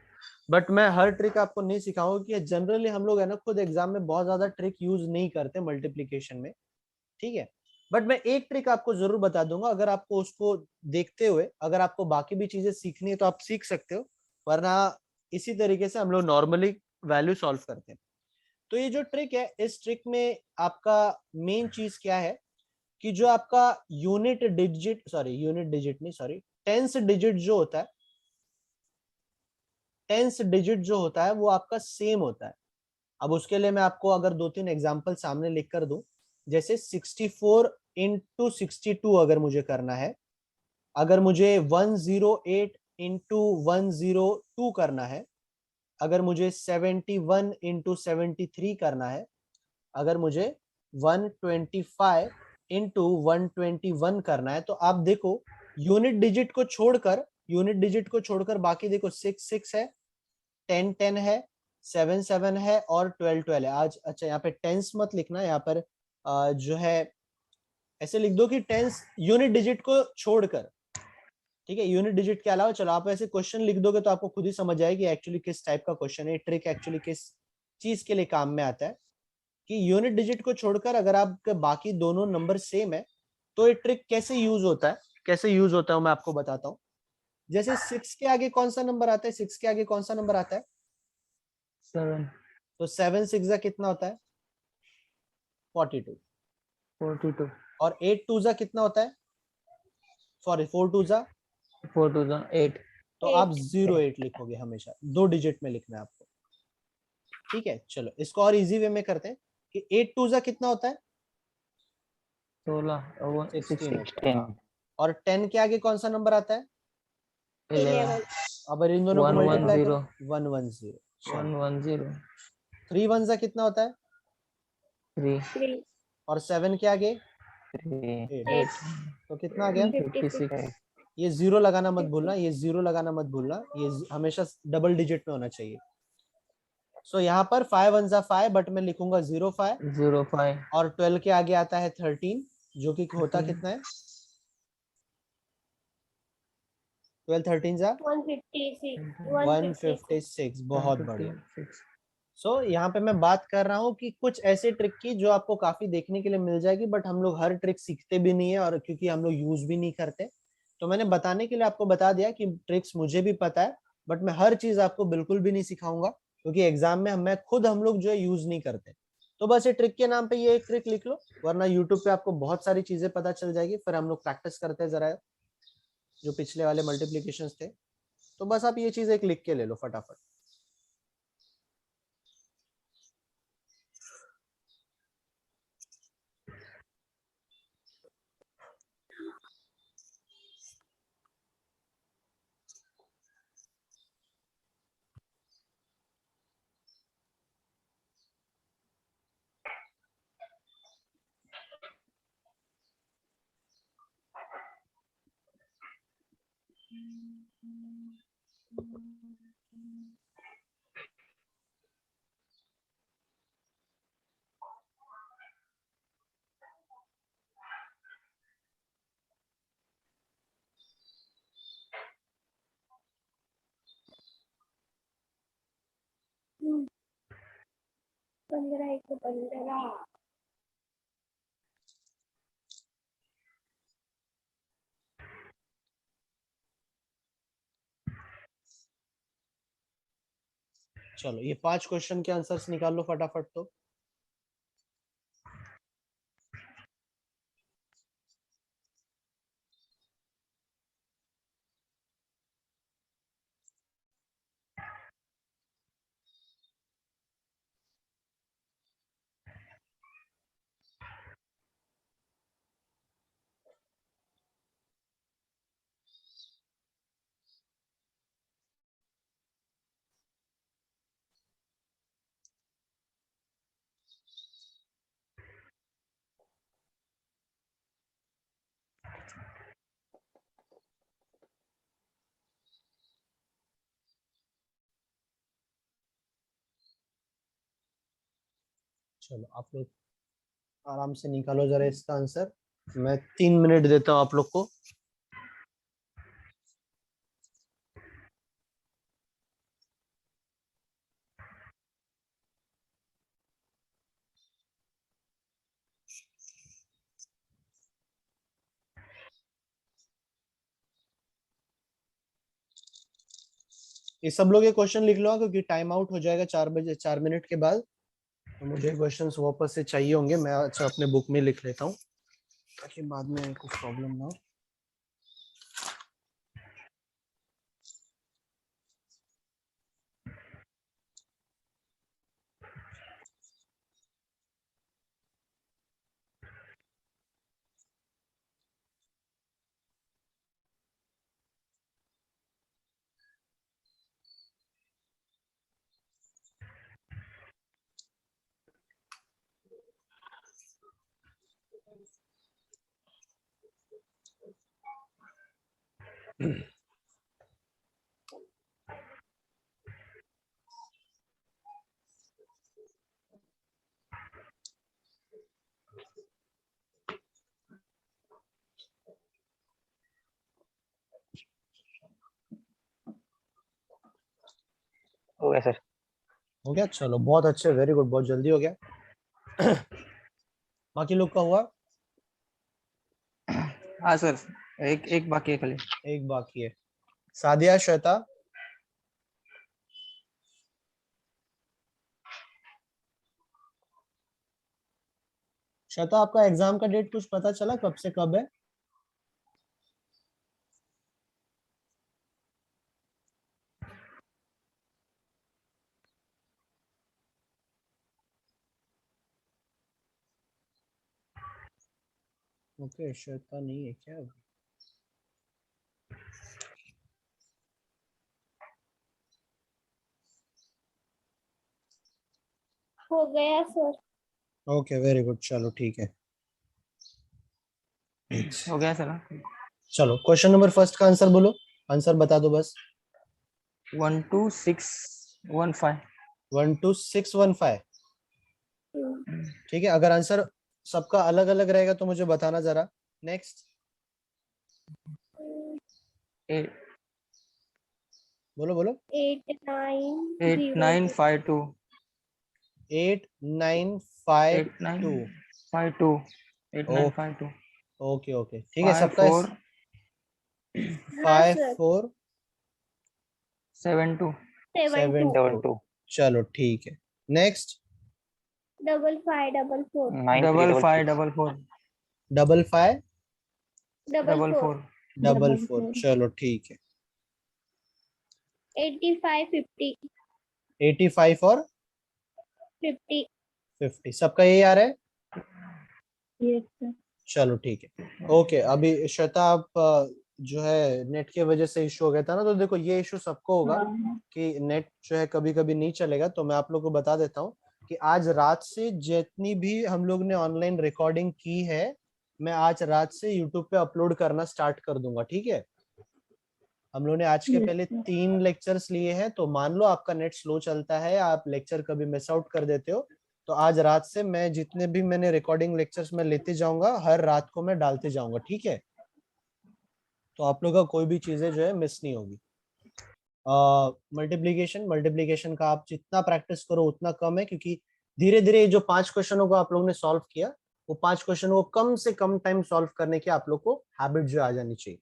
बट मैं हर ट्रिक आपको नहीं सिखाऊंगा, कि जनरली हम लोग है ना खुद एग्जाम में बहुत ज्यादा ट्रिक यूज नहीं करते मल्टीप्लीकेशन में। ठीक है, बट मैं एक ट्रिक आपको जरूर बता दूंगा, अगर आपको उसको देखते हुए अगर आपको बाकी भी चीजें सीखनी है तो आप सीख सकते हो, वरना इसी तरीके से हम लोग नॉर्मली वैल्यू सॉल्व करते हैं। तो ये जो ट्रिक है, इस ट्रिक में आपका मेन चीज क्या है कि जो आपका यूनिट डिजिट नहीं, सॉरी, टेंस डिजिट जो होता है, टेंस डिजिट जो होता है वो आपका सेम होता है। अब उसके लिए मैं आपको अगर 2-3 एग्जांपल सामने लिख कर दूं, जैसे 64 इंटू 62 अगर मुझे करना है, अगर मुझे 108 इंटू 102 करना है, अगर मुझे 71 इंटू 73 करना है, अगर मुझे 125 इंटू 121 करना है, तो आप देखो यूनिट डिजिट को छोड़कर बाकी देखो 6 है, 10 है, 7 है, और 12 है। आज अच्छा यहाँ पे टेंस मत लिखना, यहाँ पर जो है ऐसे लिख दो कि टेंस यूनिट डिजिट को छोड़कर। ठीक है, यूनिट डिजिट के अलावा, चलो आप ऐसे क्वेश्चन लिख दोगे तो आपको खुद ही समझ आएगी एक्चुअली किस टाइप का क्वेश्चन है, ट्रिक एक्चुअली किस चीज के लिए काम में आता है, कि यूनिट डिजिट को छोड़कर अगर आपके बाकी दोनों नंबर सेम है तो ये ट्रिक कैसे यूज होता है, मैं आपको बताता हूँ। जैसे 6 के आगे कौन सा नंबर आता है, 6 के आगे कौन सा नंबर आता है, 7 तो 7 6 जा कितना होता है, 42, 42 और 8 2 जा कितना होता है, सॉरी 4 2 जा, 4008 तो आप 08 लिखोगे, हमेशा 2 डिजिट में लिखना है आपको। ठीक है, चलो इसको और इजी वे में करते हैं, 8 टू जा कितना होता है? 16 और 16 16 होता है, हाँ। और 10 के आगे कौन सा नंबर आता है? 11 अब इन दोनों को 1 1 मल्टीप्लाई 0 करो, 110। 1 1 0 3 वन जा कितना होता है? 3 3 और 7 के आगे 3 8। 8 तो कितना आ गया? 56 ये जीरो लगाना मत भूलना, ये जीरो लगाना मत भूलना, ये हमेशा डबल डिजिट में होना चाहिए। सो यहाँ पर 5 वन जा 5, बट मैं लिखूंगा 05। 05 और 12 के आगे आता है 13, जो कि होता 13 कितना है? 12 13 जा 156 156। बहुत बढ़िया। 156 सो यहाँ पे मैं बात कर रहा हूँ कि कुछ ऐसे ट्रिक की जो आपको काफी देखने के लिए मिल जाएगी, बट हम लोग हर ट्रिक सीखते भी नहीं है, और क्योंकि हम लोग यूज भी नहीं करते, तो मैंने बताने के लिए आपको बता दिया कि ट्रिक्स मुझे भी पता है, बट मैं हर चीज आपको बिल्कुल भी नहीं सिखाऊंगा, क्योंकि एग्जाम में हम लोग जो है यूज नहीं करते। तो बस ये ट्रिक के नाम पे ये एक ट्रिक लिख लो, वरना यूट्यूब पे आपको बहुत सारी चीजें पता चल जाएगी। फिर हम लोग प्रैक्टिस करते हैं जरा, जो पिछले वाले मल्टीप्लीकेशन थे। तो बस आप ये चीज एक लिख के ले लो फटाफट। हम्म, 15 115 चलो ये 5 क्वेश्चन के आंसर्स निकाल लो फटाफट। तो चलो आप लोग आराम से निकालो जरा इसका आंसर। मैं 3 मिनट देता हूँ आप लोग को। ये सब लोग ये क्वेश्चन लिख लो, क्योंकि टाइम आउट हो जाएगा 4 बजे, 4 मिनट के बाद। तो मुझे क्वेश्चन वापस से चाहिए होंगे, मैं अच्छा अपने बुक में लिख लेता हूँ, ताकि बाद में कुछ प्रॉब्लम ना हो। हो गया सर। हो गया, चलो बहुत अच्छे, वेरी गुड, बहुत जल्दी हो गया। बाकी लोग का हुआ? हाँ सर, एक एक बाकी है खाली। एक बाकी है। सादिया, श्वेता, श्वेता आपका एग्जाम का डेट कुछ पता चला कब से कब है? ओके, श्वेता नहीं है क्या? हो गया सर। ओके, वेरी गुड, चलो ठीक है। हो गया सर। चलो क्वेश्चन नंबर फर्स्ट का आंसर बोलो, आंसर बता दो बस। 12615। 12615। ठीक है, अगर आंसर सबका अलग अलग रहेगा तो मुझे बताना जरा। नेक्स्ट बोलो बोलो। 8952। 8952। 8952। 8952। ओके ओके ठीक है, सबका 5472। 5472। चलो ठीक है, नेक्स्ट। 5544 5544। 5544। Double four. चलो ठीक है। 8550 85 और 50 50 सबका यही आ रहा है। Yes sir. चलो ठीक है, ओके। अभी श्वेता आप जो है नेट की वजह से इशू हो गया था ना, तो देखो ये इशू सबको होगा कि नेट जो है कभी कभी नहीं चलेगा। तो मैं आप लोग को बता देता हूँ कि आज रात से जितनी भी हम लोग ने ऑनलाइन रिकॉर्डिंग की है, मैं आज रात से यूट्यूब पे अपलोड करना स्टार्ट कर दूंगा, ठीक है। हम लोग ने आज के पहले 3 लेक्चर्स लिए हैं, तो मान लो आपका नेट स्लो चलता है, आप लेक्चर कभी मिस आउट कर देते हो, तो आज रात से मैं जितने भी मैंने रिकॉर्डिंग लेक्चर्स में लेते जाऊंगा, हर रात को मैं डालते जाऊंगा, ठीक है। तो आप लोग का कोई भी चीजें जो है मिस नहीं होगी। मल्टीप्लीकेशन का आप जितना प्रैक्टिस करो उतना कम है, क्योंकि धीरे धीरे जो 5 क्वेश्चनों को आप लोगों ने सॉल्व किया, वो 5 क्वेश्चनों को कम से कम टाइम सॉल्व करने की आप लोग को हैबिट जो आ जानी चाहिए।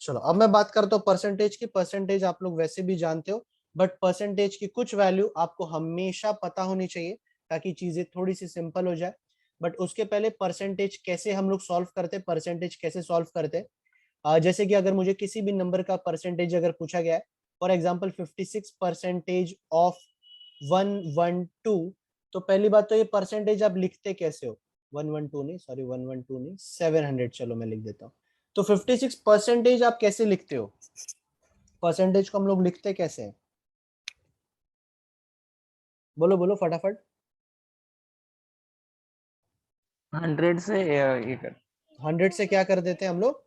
चलो अब मैं बात करता हूँ परसेंटेज की। परसेंटेज आप लोग वैसे भी जानते हो, बट परसेंटेज की कुछ वैल्यू आपको हमेशा पता होनी चाहिए, ताकि चीजें थोड़ी सी सिंपल हो जाए। बट उसके पहले परसेंटेज कैसे हम लोग सॉल्व करते, परसेंटेज कैसे सॉल्व करते, जैसे कि अगर मुझे किसी भी नंबर का परसेंटेज अगर पूछा गया है, फॉर एग्जाम्पल 56% ऑफ 112, तो पहली बात तो ये परसेंटेज आप लिखते कैसे हो। 112 नहीं, सॉरी 112 नहीं, 700, चलो मैं लिख देता हूँ। तो 56% आप कैसे लिखते हो, परसेंटेज को हम लोग लिखते कैसे हैं, बोलो बोलो फटाफट। 100 से ये कर 100 से क्या कर देते हैं हम लोग,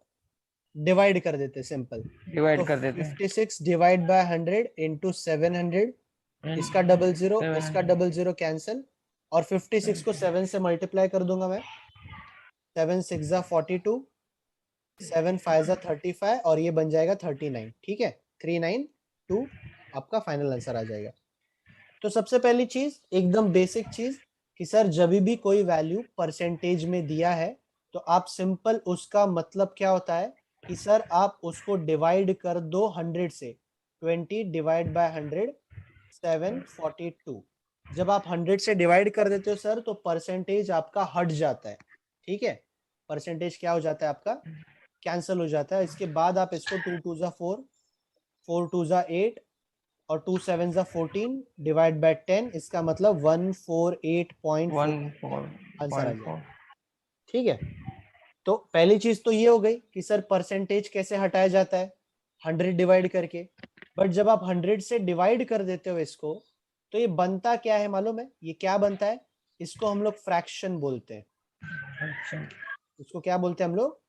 डिवाइड कर देते हैं, सिंपल। तो डिवाइड कर देते हैं। 56 डिवाइड बाय 100 इंटू 700, इसका डबल जीरो, इसका 700। डबल जीरो कैंसिल, और 56 को 7 से मल्टीप्लाई कर दूंगा मैं। 7 6 जा 42, 7 5 जा 35, और ये बन जाएगा 39, ठीक है। 392 आपका फाइनल आंसर आ जाएगा। तो सबसे पहली चीज, एकदम बेसिक चीज, कि सर जब भी कोई वैल्यू परसेंटेज में दिया है, तो आप सिंपल उसका मतलब क्या होता है कि सर आप उसको डिवाइड कर दो 100 से। 20 डिवाइड बाय 100, 742। जब आप 100 से डिवाइड कर देते हो सर, तो परसेंटेज आपका हट जाता है, ठीक है। परसेंटेज क्या हो जाता है आपका, कैंसिल हो जाता है। इसके बाद आप इसको 2 2 जा 4, 4 2 जा 8, और 2 7 जा 14 डिवाइड बाय 10, इसका मतलब 148.4 आंसर आ जाएगा, 1.4। ठीक है। तो पहली चीज तो ये हो गई कि सर परसेंटेज कैसे हटाया जाता है, 100 डिवाइड करके। बट जब आप 100 से डिवाइड कर देते हो इसको, तो ये बनता क्या है मालूम है, ये क्या बनता है, इसको हम लोग फ्रैक्शन बोलते हैं। इसको क्या बोलते हैं हम लोग,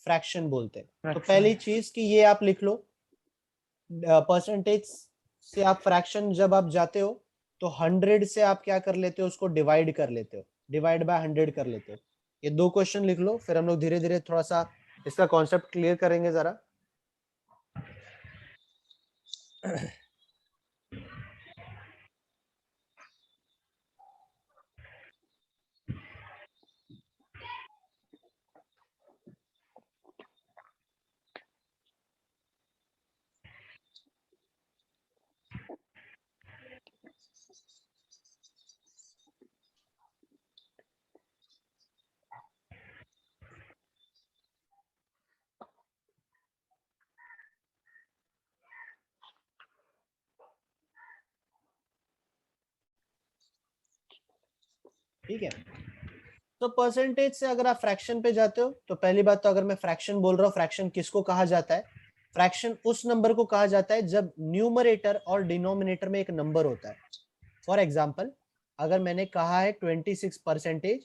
फ्रैक्शन बोलते हैं। तो पहली चीज कि ये आप लिख लो, परसेंटेज से आप फ्रैक्शन जब आप जाते हो, तो 100 से आप क्या कर लेते हो, उसको डिवाइड कर लेते हो, डिवाइड बाय 100 कर लेते हो। ये 2 क्वेश्चन लिख लो, फिर हम लोग धीरे धीरे थोड़ा सा इसका कॉन्सेप्ट क्लियर करेंगे जरा। ठीक है, तो परसेंटेज से अगर आप फ्रैक्शन पे जाते हो तो पहली बात तो अगर मैं फ्रैक्शन बोल रहा हूँ, फ्रैक्शन किसको कहा जाता है? फ्रैक्शन उस नंबर को कहा जाता है जब न्यूमरेटर और डिनोमिनेटर में एक नंबर होता है। फॉर एग्जाम्पल अगर मैंने कहा है 26%,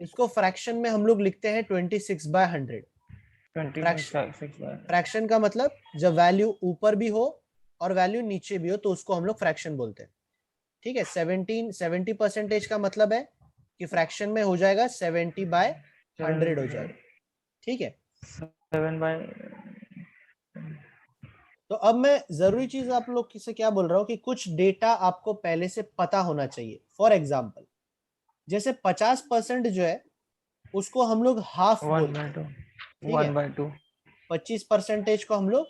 इसको फ्रैक्शन में हम लोग लिखते हैं 26/100। फ्रैक्शन का मतलब जब वैल्यू ऊपर भी हो और वैल्यू नीचे भी हो तो उसको हम लोग फ्रैक्शन बोलते हैं। ठीक है, 70% का मतलब है कि फ्रैक्शन में हो जाएगा 70/100 हो जाएगा। ठीक है, 7/। तो अब मैं जरूरी चीज आप लोग से क्या बोल रहा हूँ कि कुछ डेटा आपको पहले से पता होना चाहिए। फॉर एग्जाम्पल जैसे 50% जो है उसको हम लोग हाफ बोलते हैं। 1/2 25% को हम लोग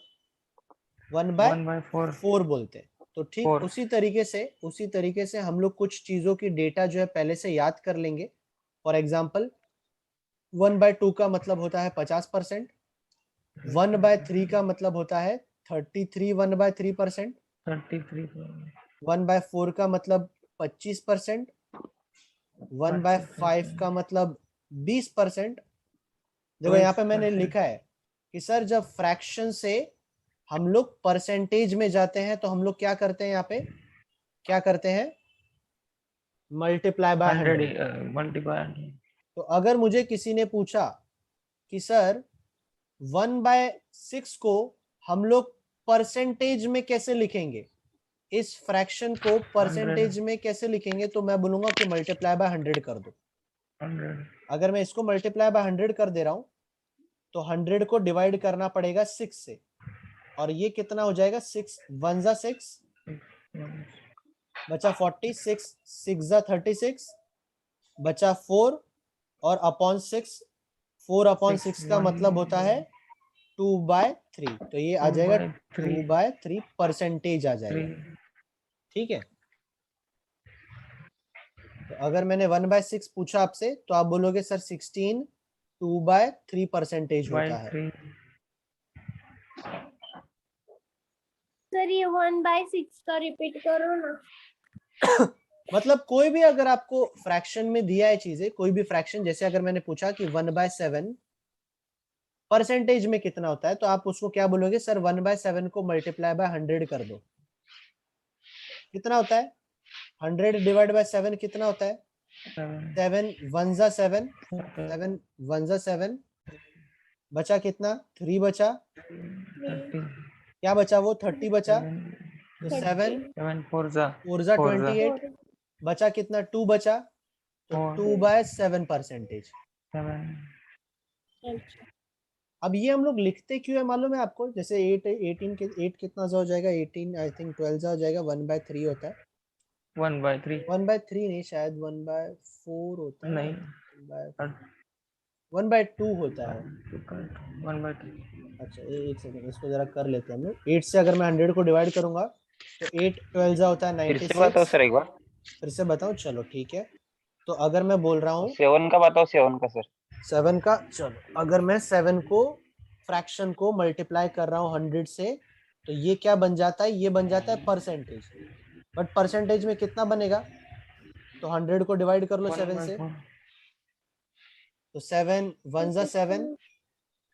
1/4 बोलते हैं। तो ठीक 4 उसी तरीके से हम लोग कुछ चीजों की डेटा जो है पहले से याद कर लेंगे। फॉर एग्जाम्पल 1/2 का मतलब होता है 50%, 1/3 का मतलब होता है 33 1/3%, 33 1/4 का मतलब 25%, 1/5 का मतलब 20%। देखो यहाँ पे मैंने लिखा है कि सर जब फ्रैक्शन से हम लोग परसेंटेज में जाते हैं तो हम लोग क्या करते हैं, यहाँ पे क्या करते हैं, मल्टीप्लाई बाय 100। मल्टीप्लाई। तो अगर मुझे किसी ने पूछा कि सर 1/6 को हम लोग परसेंटेज में कैसे लिखेंगे, इस फ्रैक्शन को परसेंटेज में कैसे लिखेंगे, तो मैं बोलूंगा कि मल्टीप्लाई बाय 100 कर दो। 100 अगर मैं इसको मल्टीप्लाई बाय 100 कर दे रहा हूं तो 100 को डिवाइड करना पड़ेगा 6 से, और ये कितना हो जाएगा, 6 1 जा 6 बचा 46, 6 जा 36 बचा 4 और अपॉन 6, 4/6 का मतलब होता है 2/3। तो ये आ जाएगा 2/3 परसेंटेज आ जाएगा। ठीक है, तो अगर मैंने 1/6 पूछा आपसे तो आप बोलोगे सर 16 2/3 परसेंटेज होता है। सर ये 1/6 का रिपीट करो ना। मतलब कोई भी अगर आपको फ्रैक्शन में दिया है चीजें, कोई भी फ्रैक्शन, जैसे अगर मैंने पूछा कि 1/7 परसेंटेज में कितना होता है, तो आप उसको क्या बोलोगे, सर 1/7 को मल्टीप्लाई बाय 100 कर दो, कितना होता है, 100 डिवाइड बाय 7 कितना होता है, 7 1 जा 7 7 1 जा 7 बचा कितना, 3 बचा, क्या बचा, वो 30 बचा, तो 7 4 जा 28 बचा कितना, 2 बचा, तो 2/7 परसेंटेज। अब ये हम लोग लिखते क्यों है मालूम है आपको, जैसे 8 कितना सा हो जाएगा, 18 आई थिंक 12 सा हो जाएगा, 1/3 होता है, 1/3 1/3 नहीं, शायद 1/4 होता है, नहीं 1/2 होता है। 1/3 अच्छा एक सेकंड, इसको जरा कर लेते हैं हम लोग। 8 से अगर मैं 100 को डिवाइड करूंगा तो 8 12 जा होता है फिर से बताओ 96। सर एक बार, फिर से बताऊं, चलो ठीक है। तो अगर मैं बोल रहा हूँ 7 का बताओ, 7 का सर। 7 का, चलो अगर मैं 7 को फ्रैक्शन को मल्टीप्लाई कर रहा हूँ 100 से, तो ये क्या बन जाता है, ये बन जाता है परसेंटेज। बट परसेंटेज में कितना बनेगा, तो 100 को डिवाइड कर लो 7 से, तो 7 1 जा 7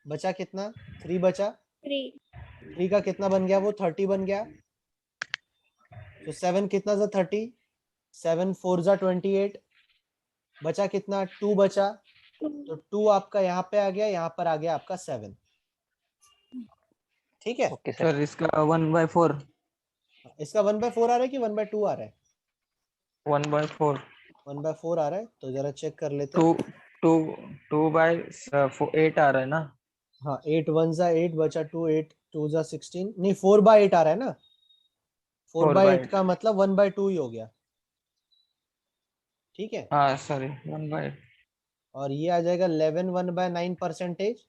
बचा कितना, 3 बचा, 3 का कितना बन गया, वो 30 बन गया, तो 7 कितना जा 30, 7 4 जा 28 बचा कितना, 2 बचा, तो 2 आपका यहाँ पे आ गया, यहाँ पर आ गया आपका 7। ठीक है, ओके सर। सर इसका 1/4 इसका 1/4 आ रहा है कि 1/2 आ रहा है, 1/4 1/4 आ रहा है, तो जरा चेक कर लेते हैं। 2/8 आ रहा है ना। हाँ 8 1 जा 8 बचा 2, 8 2 जा 16, नहीं 4/8 आ रहा है ना, 4/8 का मतलब 1/2 ही हो गया। ठीक है, हाँ सॉरी 1/8 और ये आ जाएगा 11 1/9 परसेंटेज,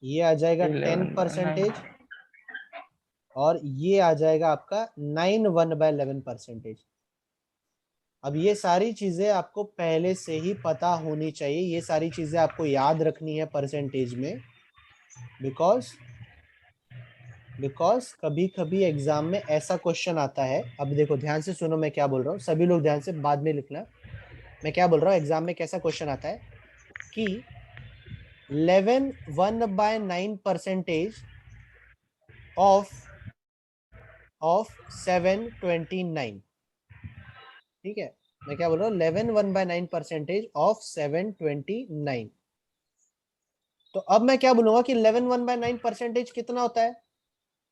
ये आ जाएगा 10 परसेंटेज, और ये आ जाएगा आपका 9 1/11 परसेंटेज। अब ये सारी चीजें आपको पहले से ही पता होनी चाहिए, ये सारी चीजें आपको याद रखनी है परसेंटेज में, बिकॉज कभी कभी एग्जाम में ऐसा क्वेश्चन आता है। अब देखो ध्यान से सुनो मैं क्या बोल रहा हूँ, सभी लोग ध्यान से बाद में लिखना। मैं क्या बोल रहा हूँ, एग्जाम में कैसा क्वेश्चन आता है कि 11 1/9% ऑफ 729, ठीक है। मैं क्या बोल रहा हूँ, 11 1/9% ऑफ 729। तो अब मैं क्या बोलूंगा कि 11 1/9% कितना होता है,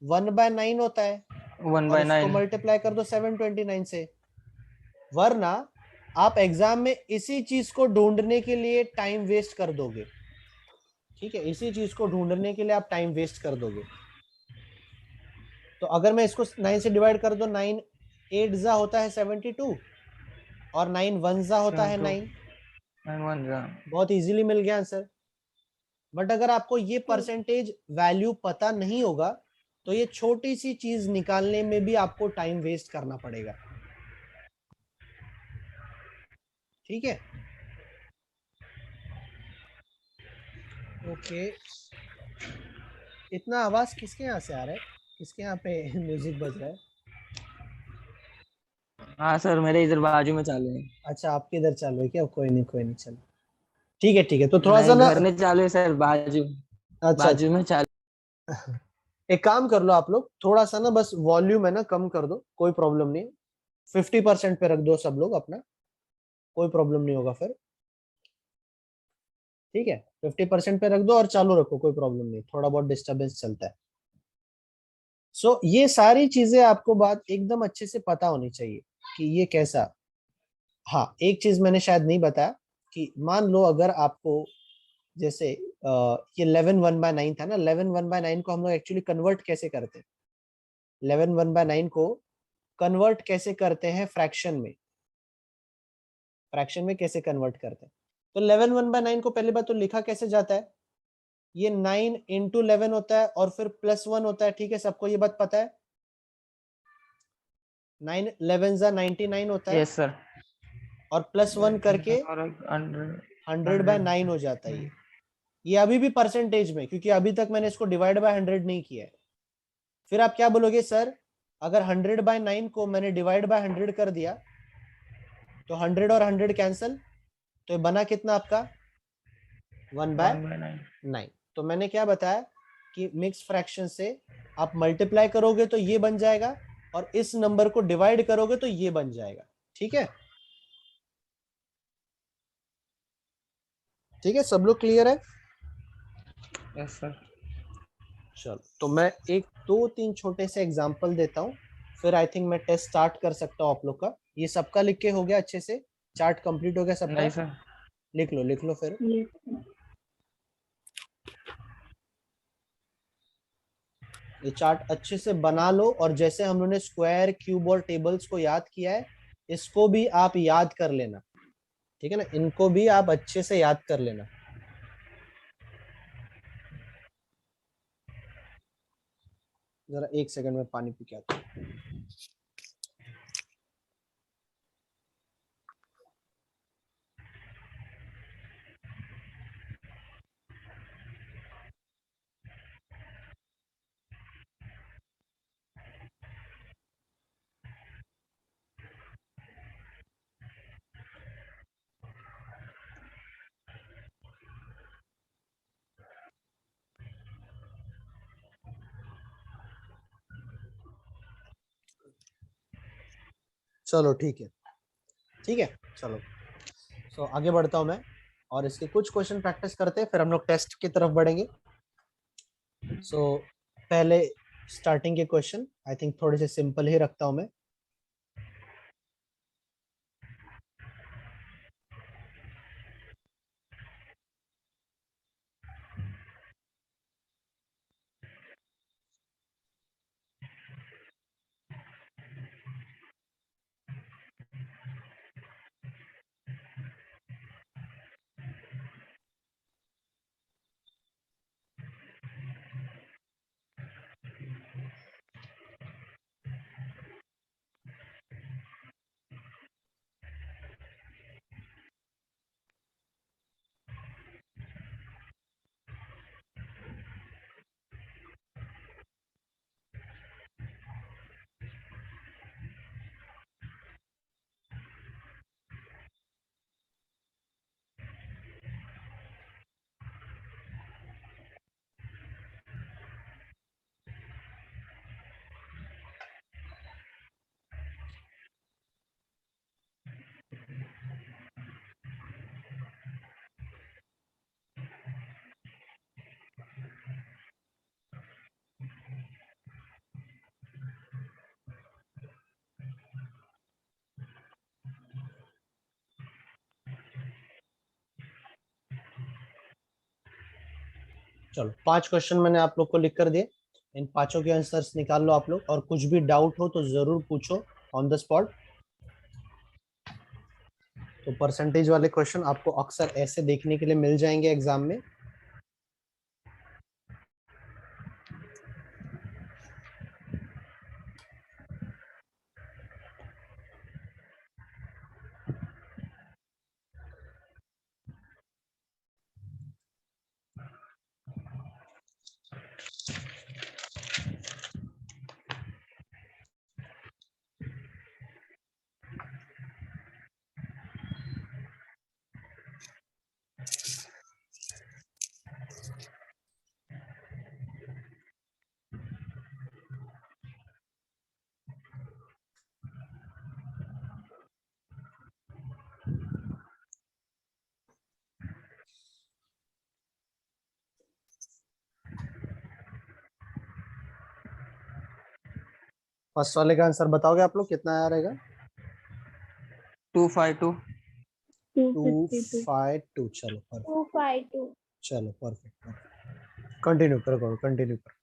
1/9 होता है, 1 और by इसको 9। मल्टीप्लाई कर दो 729 से। वरना आप एग्जाम में इसी चीज को ढूंढने के लिए टाइम वेस्ट कर दोगे, ठीक है, इसी चीज को ढूंढने के लिए आप टाइम वेस्ट कर दोगे। तो अगर मैं इसको 9 से डिवाइड कर दो, 9 8 जा होता है 72, और 9 1 जा होता है 9। 9 1 जा। बहुत इजीली मिल गया आंसर। बट अगर आपको ये परसेंटेज वैल्यू पता नहीं होगा तो ये छोटी सी चीज निकालने में भी आपको टाइम वेस्ट करना पड़ेगा, ठीक है। ओके, इतना आवाज किसके यहाँ से आ रहा है, किसके यहाँ पे म्यूजिक बज रहा है? हाँ सर, मेरे इधर बाजू में चालू है। अच्छा, आपके इधर चालू है क्या? कोई नहीं, कोई नहीं, चलो ठीक है, ठीक है। तो थोड़ा सा नहीं, ना, घर में चालू है सर, बाजू अच्छा बाजू में चालू। एक काम कर लो आप लोग, थोड़ा सा ना बस वॉल्यूम है ना कम कर दो, कोई प्रॉब्लम नहीं। 50% पे रख दो सब लोग अपना, कोई प्रॉब्लम नहीं होगा फिर, ठीक है। 50% पे रख दो और चालू रखो, कोई प्रॉब्लम नहीं, थोड़ा बहुत डिस्टरबेंस चलता है। सो ये सारी चीजें आपको बात एकदम अच्छे से पता होनी चाहिए कि ये कैसा। हाँ, एक चीज मैंने शायद नहीं बताया कि मान लो अगर आपको जैसे ये 11 1/9 था ना, 11 1/9 को हम लोग एक्चुअली कन्वर्ट कैसे करते हैं, 11 1/9 को कन्वर्ट कैसे करते हैं फ्रैक्शन में, फ्रैक्शन में कैसे कन्वर्ट करते हैं। तो 11 1/9 को पहली बात तो लिखा कैसे जाता है, ये 9 इंटू 11 होता है और फिर +1 होता है, ठीक है, सबको ये बात पता है। 9 11 जा 99 होता है, यस सर। और +1 करके और 100 100/9 हो जाता है ये अभी भी परसेंटेज में, क्योंकि अभी तक मैंने इसको डिवाइड बाय 100 नहीं किया है। फिर आप क्या बोलोगे, सर अगर 100/9 को मैंने डिवाइड बाय 100 कर दिया तो 100 और 100 कैंसल, तो ये बना कितना आपका 1/9। तो मैंने क्या बताया कि मिक्स फ्रैक्शन से आप मल्टीप्लाई करोगे तो ये बन जाएगा, और इस नंबर को डिवाइड करोगे तो ये बन जाएगा, ठीक है। ठीक है, सब लोग क्लियर है? Yes sir. चलो, तो मैं एक दो तीन छोटे से एग्जांपल देता हूँ, फिर आई थिंक मैं टेस्ट स्टार्ट कर सकता हूँ आप लोग का। ये सबका लिख के हो गया अच्छे से, चार्ट कंप्लीट हो गया सबका? नहीं सर। लिख लो फिर। ये चार्ट अच्छे से बना लो, और जैसे हम लोगों ने स्क्वायर क्यूब और टेबल्स को याद किया है, इसको भी आप याद कर लेना, ठीक है ना, इनको भी आप अच्छे से याद कर लेना। जरा एक सेकंड में पानी पी के आता हूं। चलो ठीक है, ठीक है, चलो। सो आगे बढ़ता हूं मैं, और इसके कुछ क्वेश्चन प्रैक्टिस करते हैं, फिर हम लोग टेस्ट की तरफ बढ़ेंगे। सो पहले स्टार्टिंग के क्वेश्चन आई थिंक थोड़े से सिंपल ही रखता हूं मैं। चलो 5 क्वेश्चन मैंने आप लोग को लिख कर दिए, इन 5 के आंसर्स निकाल लो आप लोग, और कुछ भी डाउट हो तो जरूर पूछो ऑन द स्पॉट। तो परसेंटेज वाले क्वेश्चन आपको अक्सर ऐसे देखने के लिए मिल जाएंगे एग्जाम में। फर्स्ट वाले का आंसर बताओगे आप लोग, कितना आया रहेगा? 252 252। चलो परफेक्ट, 252। चलो परफेक्ट। कंटिन्यू करो, कंटिन्यू करो।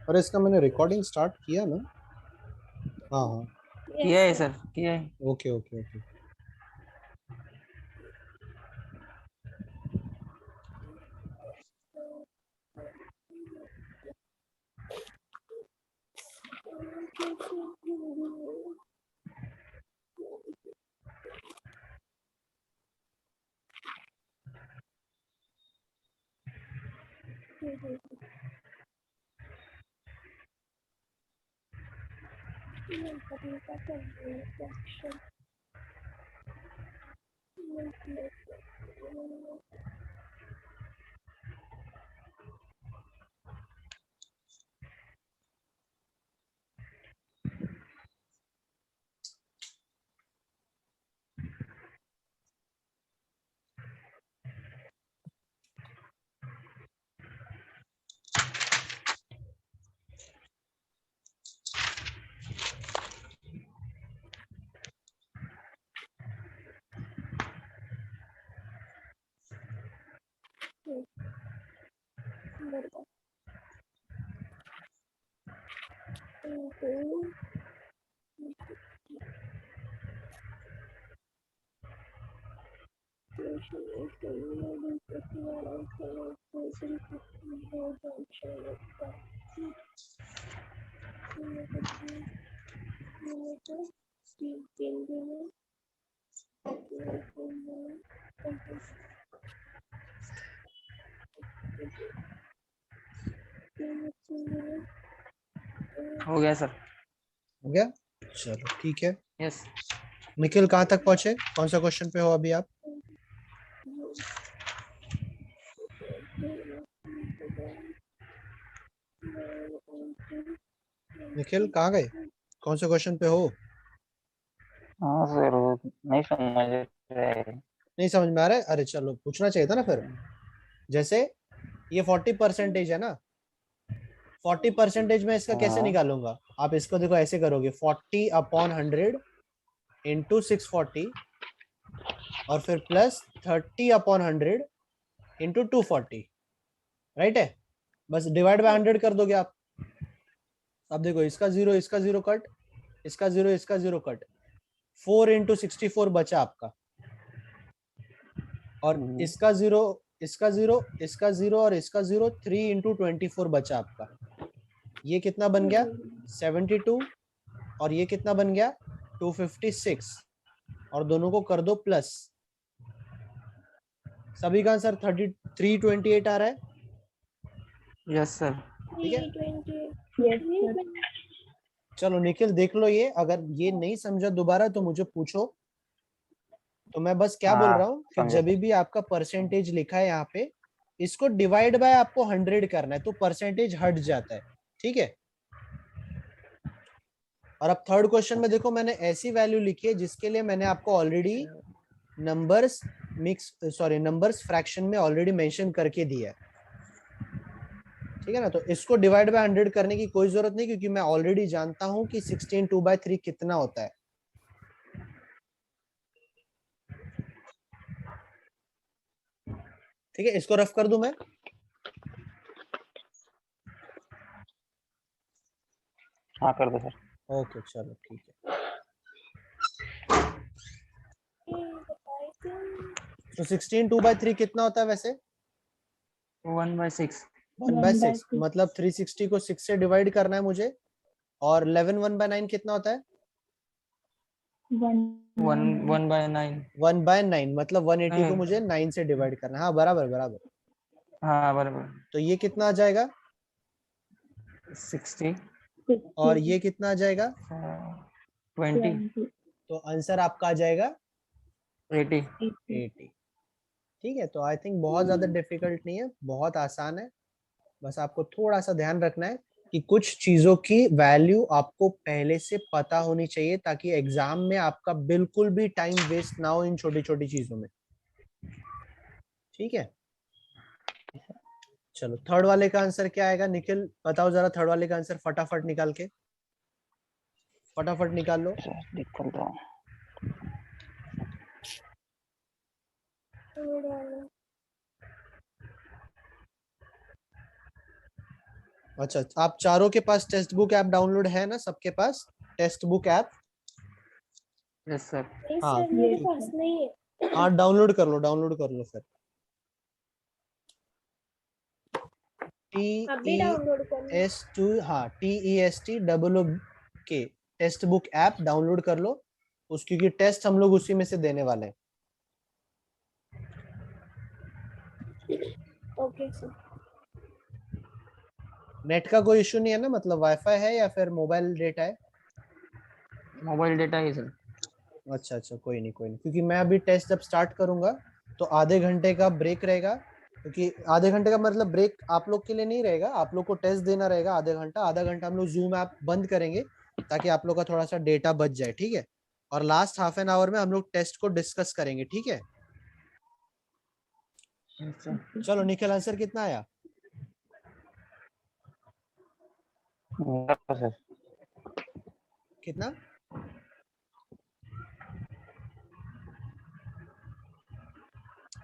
अरे इसका मैंने रिकॉर्डिंग स्टार्ट किया ना? हाँ हाँ, किया है सर, किया है। Okay okay okay. हो गया सर। हो गया, चलो ठीक है। यस। निखिल कहाँ तक पहुंचे, कौन सा क्वेश्चन पे हो अभी आप? निखिल कहाँ गए, कौन से क्वेश्चन पे हो? हाँ सर, वो नहीं समझ रहे। नहीं समझ में आ रहा है? अरे चलो पूछना चाहिए था ना फिर। जैसे ये 40% है ना, 40% में इसका कैसे हाँ निकालूंगा? आप इसको देखो ऐसे करोगे, 40/100 इंटू 640, और फिर प्लस 30/100 इंटू 240, राइट है? बस डिवाइड बाय 100 कर दोगे आप। अब देखो इसका जीरो, इसका जीरो कट, इसका जीरो, इसका जीरो कट, 4 इंटू 64 बचा आपका, और इसका जीरो, इसका जीरो, इसका जीरो, और इसका जीरो, 3 इंटू 24 बचा आपका। ये कितना बन गया? 72। और ये कितना बन गया? 256। और दोनों को कर दो प्लस। सभी का आंसर 328 आ रहा है। Yes sir. ठीक है, 328। चलो निखिल देख लो ये, अगर ये नहीं समझा दोबारा तो मुझे पूछो। तो मैं बस क्या बोल हाँ रहा हूँ कि समझे जब सर। भी आपका परसेंटेज लिखा है यहाँ पे, इसको डिवाइड बाय आपको 100 करना है, तो परसेंटेज हट जाता है। ठीक है, और अब थर्ड क्वेश्चन में देखो, मैंने ऐसी वैल्यू लिखी है जिसके लिए मैंने आपको ऑलरेडी नंबर्स नंबर्स फ्रैक्शन में ऑलरेडी मेंशन करके दिया है। ठीक है ना, तो इसको डिवाइड बाय 100 करने की कोई जरूरत नहीं, क्योंकि मैं ऑलरेडी जानता हूं कि 16 2/3 कितना होता है। ठीक है, इसको रफ कर दूं मैं? हाँ कर दो सर। ओके चलो ठीक है। तो 16 2/3 कितना होता है वैसे? 1/6। 1/6 मतलब 360 को 6 से डिवाइड करना है मुझे। और 11 1/9 कितना होता है? 1/9। 1/9 मतलब 180 को नहीं। मुझे 9 से डिवाइड करना है। हाँ बराबर बराबर। हाँ बराबर। तो ये कितना आ जाएगा? 60। और ये कितना आ जाएगा? 20। तो आंसर आपका आ जाएगा 80। 80। ठीक है, तो आई थिंक बहुत ज्यादा डिफिकल्ट नहीं है, बहुत आसान है। बस आपको थोड़ा सा ध्यान रखना है कि कुछ चीजों की वैल्यू आपको पहले से पता होनी चाहिए, ताकि एग्जाम में आपका बिल्कुल भी टाइम वेस्ट ना हो इन छोटी छोटी चीजों में। ठीक है, चलो थर्ड वाले का आंसर क्या आएगा? निखिल बताओ जरा, थर्ड वाले का आंसर फटाफट निकाल के, फटाफट निकाल लो। सर निकल दो। अच्छा, आप चारों के पास टेक्स्ट बुक ऐप डाउनलोड है ना? सबके पास text book app? Yes sir. नहीं हाँ सर मेरे पास नहीं है। हाँ, डाउनलोड कर लो, डाउनलोड कर लो फिर। अभी डाउनलोड कर लो। TEST, हाँ TESTOOK text book app download कर लो उसकी, क्योंकि टेस्ट हम लोग उसी में से देने वाले हैं। Okay sir. नेट का कोई इशू नहीं है ना? मतलब वाईफाई है या फिर मोबाइल डेटा है? मोबाइल डेटा ही सर। अच्छा अच्छा, कोई नहीं कोई नहीं, क्योंकि मैं अभी टेस्ट जब स्टार्ट करूंगा तो आधे घंटे का ब्रेक रहेगा। क्योंकि आधे घंटे का मतलब ब्रेक आप लोग के लिए नहीं रहेगा, आप लोग को टेस्ट देना रहेगा आधे घंटा। आधा घंटा हम लोग जूम ऐप बंद करेंगे ताकि आप लोग का थोड़ा सा डेटा बच जाए। ठीक है, और लास्ट हाफ एन आवर में हम लोग टेस्ट को डिस्कस करेंगे। ठीक है, चलो निखिल आंसर कितना आया? सर कितना?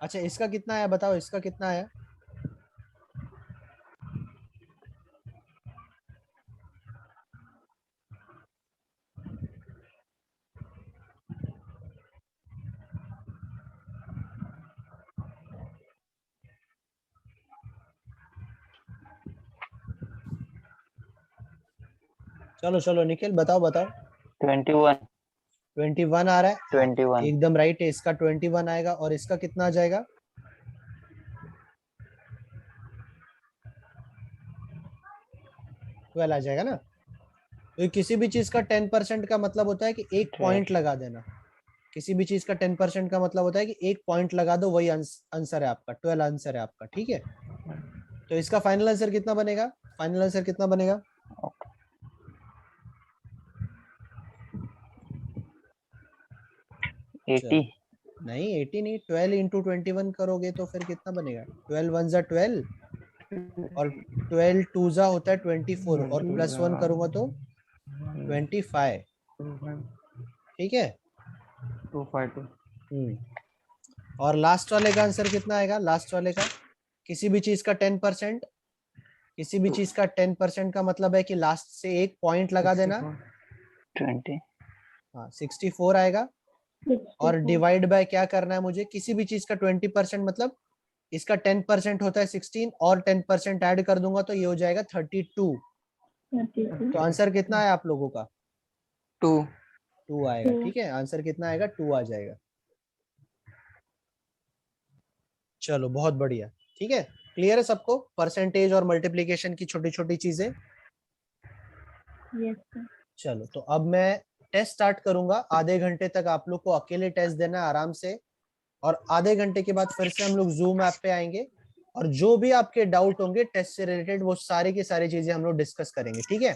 अच्छा, इसका कितना आया बताओ, इसका कितना आया? चलो चलो निखिल बताओ बताओ। 21। 21 आ रहा है? 21। एकदम राइट है, इसका 21 आएगा। और इसका कितना आ जाएगा? 12 आ जाएगा ना? तो किसी भी चीज का 10% का मतलब होता है कि एक पॉइंट लगा देना। किसी भी चीज का 10% का मतलब होता है कि एक पॉइंट लगा दो, वही आंसर है आपका। 12 आंसर है आपका। ठीक है, तो इसका फाइनल आंसर कितना बनेगा? फाइनल आंसर कितना बनेगा? 80। नहीं 80 नहीं, 12 इंटू 21 करोगे तो फिर कितना बनेगा? 12 वन जा 12 और 12 टू जा होता है 24 और +1 करूंगा तो 25। ठीक है, 252। और लास्ट वाले का आंसर कितना आएगा? लास्ट वाले का किसी भी चीज का 10%, किसी भी चीज का 10% का मतलब है कि लास्ट से एक पॉइंट लगा देना। 20। हाँ 64 आएगा। और डिवाइड बाय क्या करना है मुझे? किसी भी चीज का 20% मतलब इसका 10% होता है 16 और 10% ऐड कर दूंगा तो ये हो जाएगा 32। तो आंसर कितना है आप लोगों का? 2। 2 आएगा। ठीक है, आंसर कितना आएगा? 2 आ जाएगा। चलो बहुत बढ़िया। ठीक है, क्लियर है सबको परसेंटेज और मल्टीप्लीकेशन की छोटी छोटी चीजें? चलो तो अब मैं टेस्ट स्टार्ट करूंगा। आधे घंटे तक आप लोग को अकेले टेस्ट देना है आराम से, और आधे घंटे के बाद फिर से हम लोग जूम ऐप पे आएंगे और जो भी आपके डाउट होंगे टेस्ट से रिलेटेड वो सारी की सारी चीजें हम लोग डिस्कस करेंगे। ठीक है।